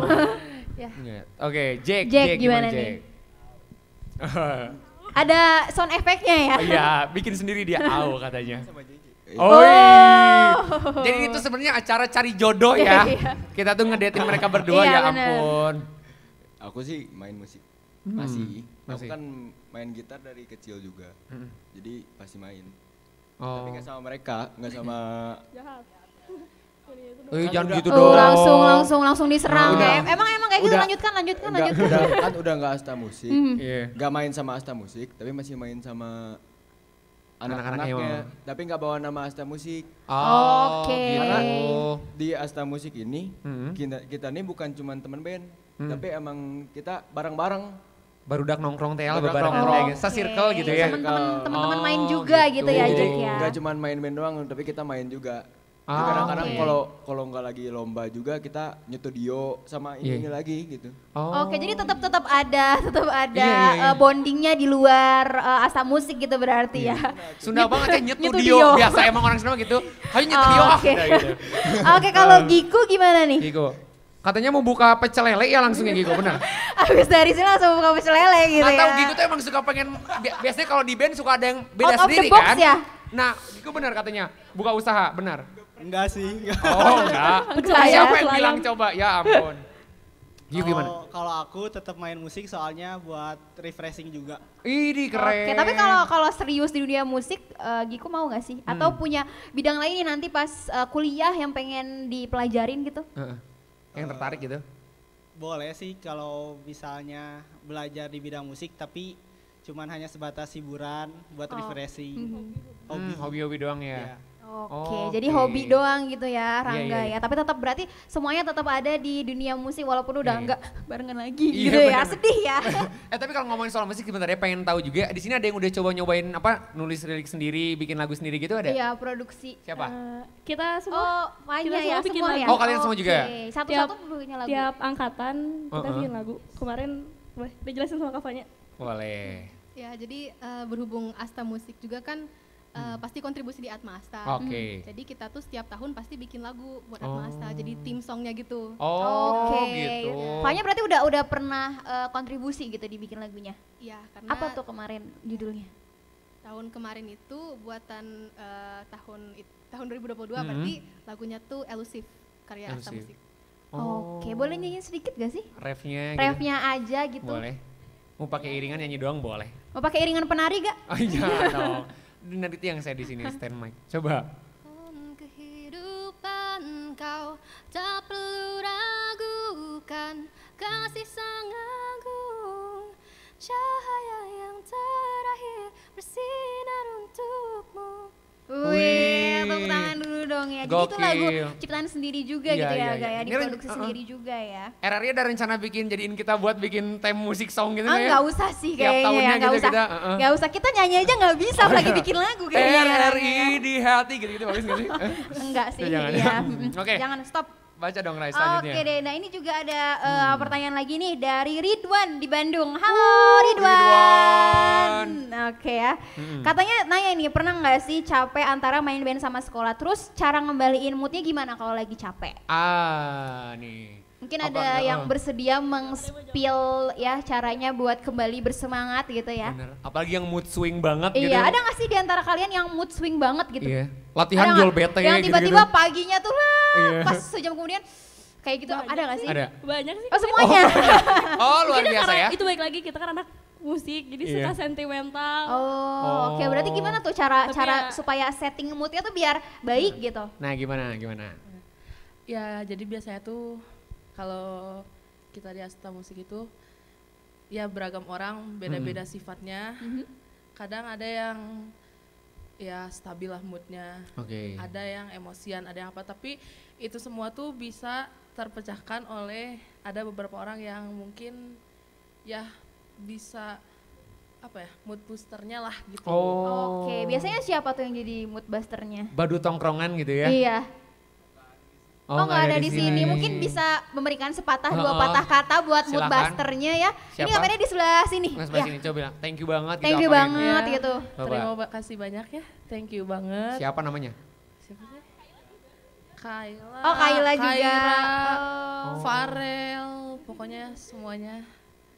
Ya. Enggak. Oke, Jack Gimana nih? Ada sound efeknya ya? Iya, bikin sendiri dia au katanya. Oh. Jadi itu sebenarnya acara cari jodoh ya. Iya. Kita tuh ngedating mereka berdua Iya, ya bener. ampun. Aku sih main musik. Hmm, Masih. Aku masih. kan main gitar dari kecil juga. Hmm. Jadi pasti main. Oh. Tapi nggak sama mereka, nggak sama. Jahat. Jangan udah- gitu dong. Langsung diserang Udah. ya. Emang kayak gitu Udah. lanjutkan. Enggak, udah nggak asta musik. Iya. Nggak main sama asta musik, tapi masih main sama Anak-anaknya. anak-anaknya. Tapi nggak bawa nama asta musik. Oke. Karena gitu. di asta musik ini Hmm. kita ini bukan cuma teman band, Hmm. tapi emang kita bareng-bareng. Barudak nongkrong TL Barudak bebarengan nongkrong. kayak gitu. Se-circle gitu ya. Teman-teman main Oh, juga gitu ya, Jadi Jack ya. nggak cuma main band doang, tapi kita main juga. Ah, Kadang-kadang oke. kalau nggak lagi lomba juga kita nyetudio sama Iya. ini lagi gitu. Oke, jadi tetap ada Iya. bondingnya di luar asta musik gitu berarti ya. Sunda banget ya nyetudio. Nyetudio. Biasa emang orang Sunda gitu. Ayo nyetudio ah. Oke. Udah gitu. Oke, kalau Giku gimana nih? Gigo. Katanya mau buka pecel lele ya langsung ya Gigo, benar. Abis dari sini langsung buka pecel lele gitu Nggak ya. tahu Gigo tuh emang suka pengen biasanya kalau di band suka ada yang beda Out of the sendiri box kan. ya? Nah, Gigo benar katanya buka usaha, benar. Enggak sih. enggak. Oh, enggak. Percaya. Siapa yang Selain. bilang coba? Ya ampun. Gigo gimana? Kalau aku tetap main musik soalnya buat refreshing juga. Ini keren. Oke, tapi kalau serius di dunia musik, Giku mau nggak sih? Atau punya bidang lain nih nanti pas kuliah yang pengen dipelajarin gitu? Heeh. Yang tertarik gitu. Boleh sih kalau misalnya belajar di bidang musik tapi cuman hanya sebatas hiburan buat refreshing. Hobi-hobi doang ya. Iya. Oke, jadi Oke. hobi doang gitu ya Rangga Iya, iya. ya. Tapi tetap berarti semuanya tetap ada di dunia musik walaupun udah Iya. nggak barengan lagi Iya, gitu ya. bener. Sedih ya. Tapi kalau ngomongin soal musik sebentar ya pengen tahu juga di sini ada yang udah coba nyobain apa nulis lirik sendiri, bikin lagu sendiri gitu ada? Iya, produksi. Siapa? Kita semua Oh, banyak Kita ya semua bikin semua lagu. ya. Oh, kalian semua juga? Oke, satu-satu punya lagu. tiap angkatan kita Uh-uh. bikin lagu. Kemarin boleh dijelasin sama Kavanya. Boleh. Ya, jadi berhubung Asta Musik juga kan pasti kontribusi di Atma Asta. Oke. Jadi kita tuh setiap tahun pasti bikin lagu buat Oh. Atma Asta. Jadi tim songnya gitu. Oh, Oke. gitu. Fanya berarti udah pernah kontribusi gitu dibikin lagunya. Iya, karena Apa tuh kemarin judulnya? tahun kemarin itu buatan tahun 2022 berarti lagunya tuh Elusive karya Asta Elusive. Musik. Oke, boleh nyanyiin sedikit gak sih? Refnya gitu. Refnya aja gitu. Boleh. Mau pakai iringan nyanyi doang boleh. Mau pakai iringan penari gak? Oh jangan dong. Nanti yang saya di sini stand mic. Coba. Kehidupan kau tak perlu ragukan, kasih sang agung, cahaya yang terakhir bersinar untukmu. Wih, tepuk tangan dulu dong ya. Jadi itu Gokil. lagu ciptaan sendiri juga Iya, gitu ya, iya, Gak ya? iya. Ini Diproduksi sendiri juga ya. RRI ada rencana jadiin kita buat bikin theme musik song gitu Ah, ya? nggak usah sih Tiap kayaknya tahunnya ya, nggak gitu usah. kita, Nggak usah, kita nyanyi aja nggak bisa lagi bikin lagu kayaknya. RRI di hati gitu-gitu bagus gak sih? Enggak sih, Jangan. ya. Oke. Jangan stop. Baca dong Rai selanjutnya. Oke deh, nah ini juga ada pertanyaan lagi nih dari Ridwan di Bandung. Halo Ridwan. Oke ya. Katanya nanya nih, pernah nggak sih capek antara main band sama sekolah? Terus cara ngembaliin moodnya gimana kalau lagi capek? Nih. Mungkin Apa? ada yang bersedia meng-spill ya caranya buat kembali bersemangat gitu ya. Bener. Apalagi yang mood swing banget gitu. Iya, ada nggak sih di antara kalian yang mood swing banget gitu? Iya. Ada Latihan nggak? jual bete Yang gitu-gitu. tiba-tiba paginya tuh lah, Iya. pas sejam kemudian kayak gitu, ada nggak sih? Ada. Banyak sih. Oh semuanya? Oh luar Mungkin biasa karena ya. itu baik lagi kita kan anak musik jadi Iya. suka sentimental. Oh, oke. Berarti gimana tuh cara Tapi cara ya- supaya setting moodnya tuh biar baik gitu? Nah gimana? Ya jadi biasanya tuh kalau kita di Asta Musik itu ya beragam orang, beda-beda sifatnya. Kadang ada yang ya stabil lah moodnya, Oke. ada yang emosian, ada yang apa. Tapi itu semua tuh bisa terpecahkan oleh ada beberapa orang yang mungkin ya bisa apa ya, mood boosternya lah gitu. Oh. Oke, biasanya siapa tuh yang jadi mood busternya? Badut tongkrongan gitu ya? Iya. Oh nggak ada di sini. Mungkin bisa memberikan sepatah dua patah kata buat mood Silakan. busternya ya. Ini Siapa? kameranya di sebelah sini. Nah, sebelah Ya. sini coba bilang thank you banget. Thank you apa banget Ya, gitu. Terima kasih banyak ya, thank you banget. Siapa namanya? Siapa sih? Kayla. Oh Kayla juga. Kayla, Oh. Farel, pokoknya semuanya.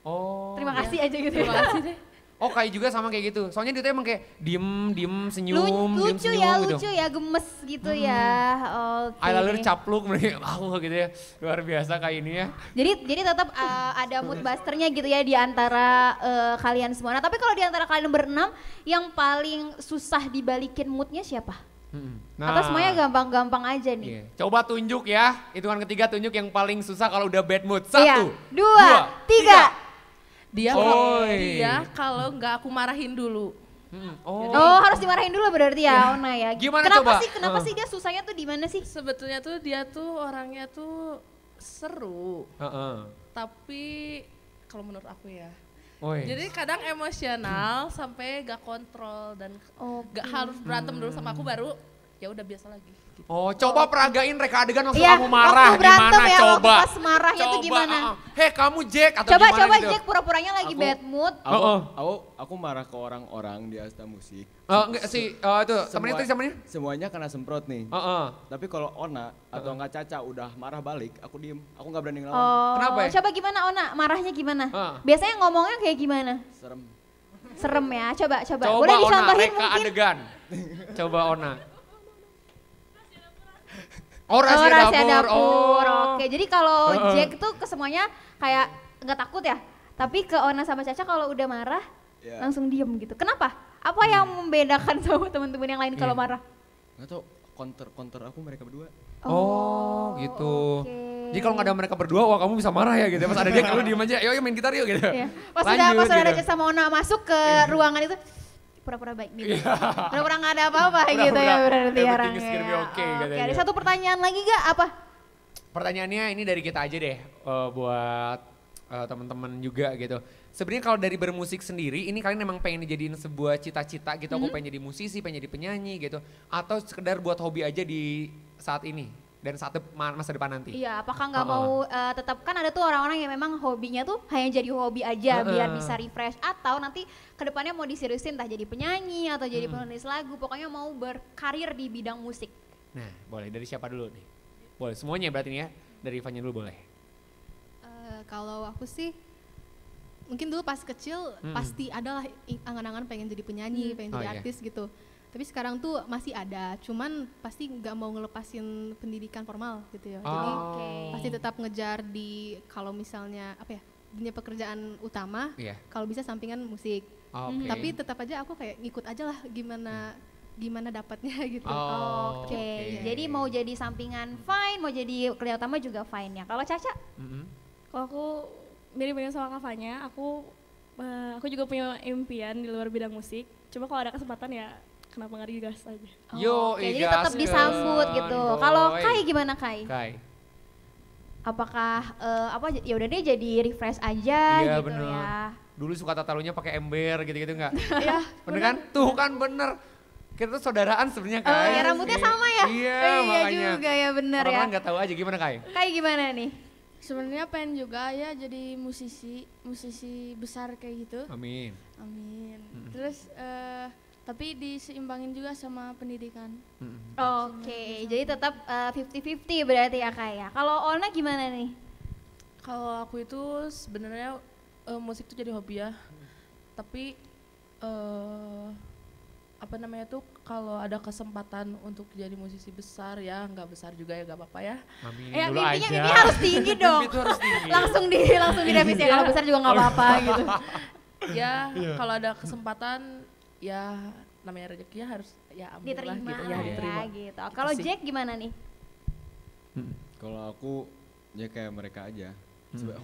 Oh. Terima kasih aja gitu. Terima kasih deh. Oh kayak juga sama kayak gitu. Soalnya dia tuh emang kayak diem senyum, diem Lucu senyum ya, gitu. lucu ya, gemes gitu ya. Oke. Eyeliner capluk mereka gitu ya. Luar biasa kayak ini ya. Jadi tetap ada mood busternya gitu ya di antara kalian semua. Nah, tapi kalau di antara kalian berenam yang paling susah dibalikin moodnya siapa? Atau semuanya gampang-gampang aja nih? Iya. Coba tunjuk ya, hitungan ketiga tunjuk yang paling susah kalau udah bad mood. Iya. 1, 2, 3. Dia kalau nggak aku marahin dulu. Oh, harus dimarahin dulu berarti ya, Ona ya. Gimana kenapa coba? Kenapa sih dia susahnya tuh di mana sih? Sebetulnya tuh dia tuh orangnya tuh seru. Tapi kalau menurut aku ya. Jadi kadang emosional sampai gak kontrol dan gak harus berantem dulu sama aku baru ya udah biasa lagi. Gitu. Oh, coba peragain reka adegan waktu Iya, kamu marah waktu berantem gimana ya, coba. waktu pas marahnya tuh gimana? Hei kamu Jack atau Coba gimana gitu. Jack pura-puranya lagi bad mood. Aku marah ke orang-orang di Asta Musik. Enggak sih, itu temennya. Semuanya kena semprot nih. Tapi kalau Ona atau nggak Caca udah marah balik, aku diem. Aku nggak berani ngelawan. Oh, Kenapa ya? coba gimana Ona, marahnya gimana? Biasanya ngomongnya kayak gimana? Serem ya, coba. Boleh Ona, dicontohin reka mungkin? adegan. Coba Ona. Oh rahasia dapur. Oh. Oke, jadi kalau Jack tuh ke semuanya kayak nggak takut ya. Tapi ke Ona sama Caca kalau udah marah langsung diem gitu. Kenapa? Apa yang membedakan sama teman-teman yang lain kalau marah? Nggak tau, counter aku mereka berdua. Oh gitu. Okay. Jadi kalau nggak ada mereka berdua, wah kamu bisa marah ya gitu. Pas ada dia, lu diem aja, yuk main gitar yuk gitu. Iya. Pas Lanjut, udah gitu. Caca sama Ona masuk ke ruangan itu, pura-pura baik gitu. Pura-pura nggak ada apa-apa gitu ya berarti everything is orangnya. gonna be okay, Oke, katanya. ada satu pertanyaan lagi gak? Apa? Pertanyaannya ini dari kita aja deh, buat teman-teman juga gitu. Sebenarnya kalau dari bermusik sendiri, ini kalian emang pengen dijadiin sebuah cita-cita gitu, aku pengen jadi musisi, pengen jadi penyanyi gitu, atau sekedar buat hobi aja di saat ini dan saat masa depan nanti? Iya, apakah nggak mau tetap, kan ada tuh orang-orang yang memang hobinya tuh hanya jadi hobi aja biar bisa refresh, atau nanti kedepannya mau diseriusin entah jadi penyanyi atau jadi penulis lagu, pokoknya mau berkarir di bidang musik. Nah, boleh dari siapa dulu nih? Boleh semuanya berarti nih ya, dari Ivanya dulu boleh. Kalau aku sih mungkin dulu pas kecil pasti adalah angan-angan pengen jadi penyanyi, pengen jadi artis gitu. Tapi sekarang tuh masih ada, cuman pasti nggak mau ngelepasin pendidikan formal gitu ya. Jadi pasti tetap ngejar di kalau misalnya apa ya, dunia pekerjaan utama, kalau bisa sampingan musik. Tapi tetap aja aku kayak ngikut aja lah gimana dapatnya gitu. Oke. Jadi mau jadi sampingan fine, mau jadi kerja utama juga fine ya. Kalau Caca? Kalau aku mirip-mirip sama Kavanya, aku juga punya impian di luar bidang musik. Cuma kalau ada kesempatan ya kenapa nggak digas aja. Jadi tetap disambut gitu. Kalau Kai gimana Kai? Apakah ya udah deh jadi refresh aja gitu bener. ya. Dulu suka tata lunya pakai ember gitu-gitu enggak? Iya. Bener kan? Tuh kan bener. Kita tuh saudaraan sebenarnya Kai. Ya rambutnya sama ya? Iya, Iya makanya. juga ya bener ya. Orang-orang nggak tahu aja gimana Kai? Kai gimana nih? Sebenarnya pengen juga ya jadi musisi besar kayak gitu. Amin. Terus tapi diseimbangin juga sama pendidikan. Oke, jadi tetap 50-50 berarti ya Kak ya. Kalau Ona gimana nih? Kalau aku itu sebenarnya musik itu jadi hobi ya. Tapi apa namanya tuh kalau ada kesempatan untuk jadi musisi besar ya, nggak besar juga ya nggak apa-apa ya. Amin. Dulu aja. Mimpi harus tinggi dong. Mimpi harus tinggi. langsung direvisi kalau besar juga nggak apa-apa gitu. Ya kalau ada kesempatan ya namanya rezeki ya harus ya alhamdulillah Diterima gitu ya diterima. Gitu. Kalau Jack gimana nih? Kalau aku ya kayak mereka aja.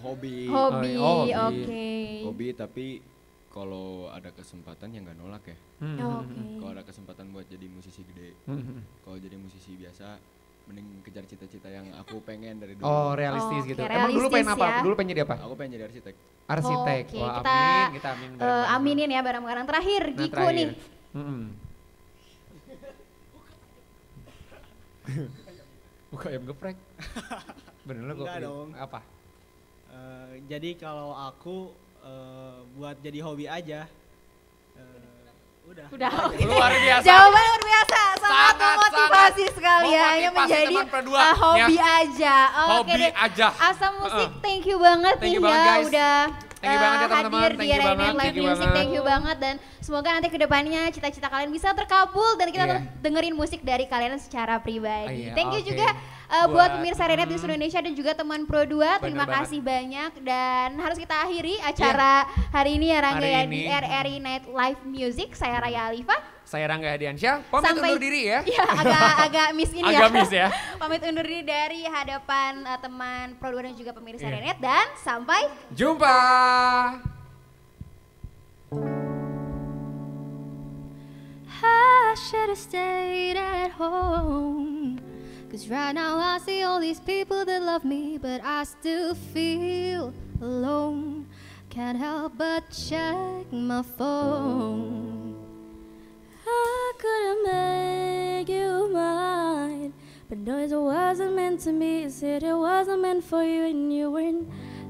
Hobi. Oke. Tapi kalau ada kesempatan ya nggak nolak ya. Kalau ada kesempatan buat jadi musisi gede, kalau jadi musisi biasa mending kejar cita-cita yang aku pengen dari dulu. Oh, realistis Oke, gitu. Emang dulu pengen realistis apa? ya. Dulu pengen jadi apa? Aku pengen jadi arsitek. Arsitek. Oke, Wah, kita, amin, kita amin. bareng-bareng. aminin ya bareng-bareng. Terakhir, Nah, Giku terakhir. nih. Buka ayam geprek. Bener lo Enggak dong. Apa? Jadi kalau aku buat jadi hobi aja. Udah. Oke. Luar biasa. Jawaban luar biasa, sangat Sangat, memotivasi sangat sekali ya. Hanya memotivasi menjadi teman berdua. hobi Ya. aja. Oke Hobi deh. aja. Asam Musik, thank you banget Thank nih you banget, ya guys. udah Thank you banget ya, teman-teman. hadir di Thank you RRI banget, Live thank you Music. banget. Thank you banget dan semoga nanti kedepannya cita-cita kalian bisa terkabul dan kita Iya. dengerin musik dari kalian secara pribadi. Iya, Thank you oke. juga buat pemirsa RRI di Indonesia dan juga teman Pro 2. Terima Bener kasih banyak dan harus kita akhiri acara hari ini ya Rangga Hari ya ini. di RRI Night Live Music. Saya Raya Alifa. Saya Rangga Hadiansyah, pamit Sampai- undur diri ya. Iya, agak miss ini ya. Agak miss ya. Pamit undur diri dari hadapan teman Pro 2 dan juga pemirsa Iya. Renet dan sampai Jumpa. I should have stayed at home. Cause right now I see all these people that love me, but I still feel alone. Can't help but check my phone. I could have made you mine, but no, it wasn't meant to be. You said it wasn't meant for you, and you weren't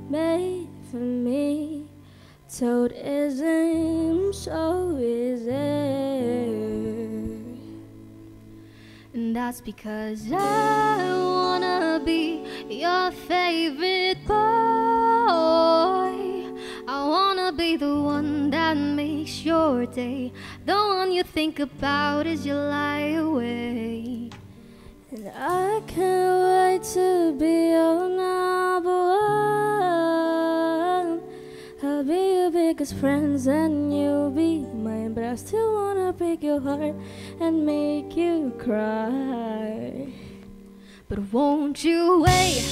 made for me. Told isn't so easy. And that's because I wanna be your favorite boy. I wanna be the one that makes your day, the one you think about as you lie awake. And I can't wait to be your number one. I'll be your biggest friends and you'll be mine, but I still wanna break your heart and make you cry. But won't you wait?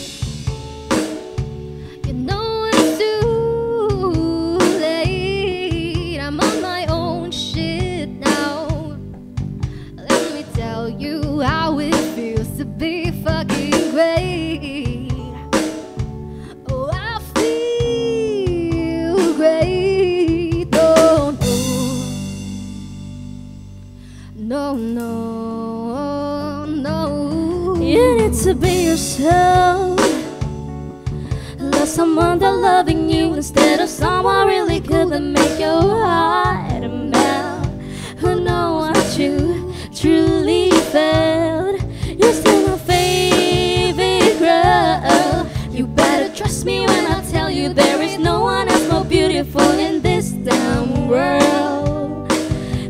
You know it's too late. I'm on my own shit now. Let me tell you how it feels to be fucking great. Oh, I feel great. No, no, no. You need to be yourself. Love someone that's loving you instead of someone really good that make your heart melt. Who know what you truly felt? You're still my favorite girl. You better trust me when I tell you there is no one else more beautiful in this damn world.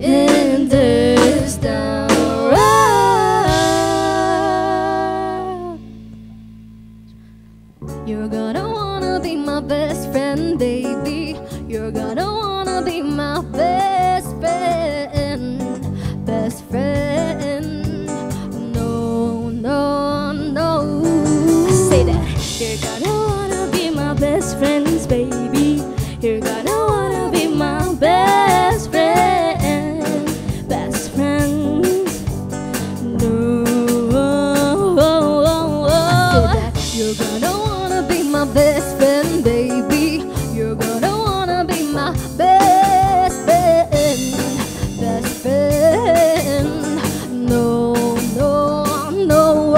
In this damn world. You're gonna wanna be my best friend, baby. You're gonna wanna be my best friend. Best friend. No, no, no. I say that. You're gonna wanna be my best friends, baby. You're gonna wanna be my best friend. Best friends. No. I say that. You're gonna wanna be my best friend, baby. You're gonna wanna be my best friend. Best friend. No, no, no. I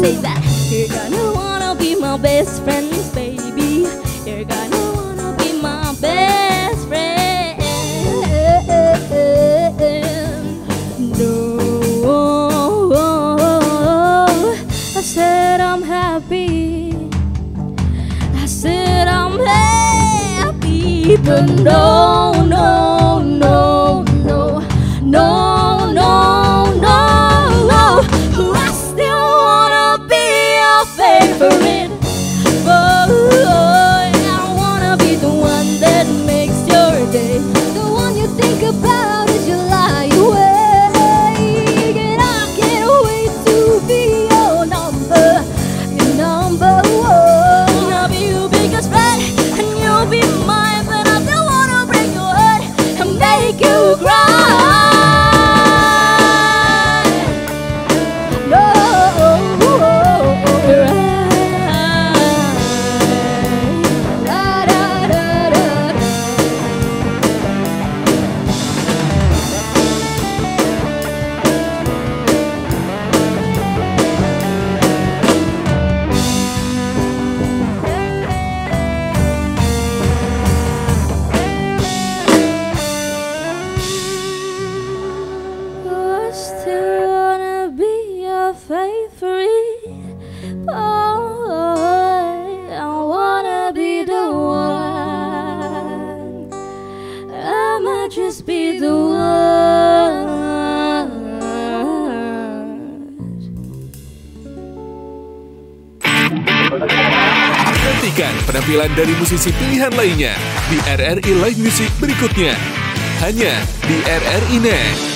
say that. You're gonna wanna be my best friends, baby. You're gonna wanna be my best friend. No. I said I'm happy. I said I'm happy, but no, no, no, no, no, no, no. I still wanna be your favorite boy. I wanna be the one that makes your day, the one you think about as you lie awake. And I can't wait to be your number one. I'll be your biggest friend, and you'll be mine. But I still wanna break your heart penampilan dari musisi pilihan lainnya di RRI Live Music berikutnya. Hanya di RRI Net.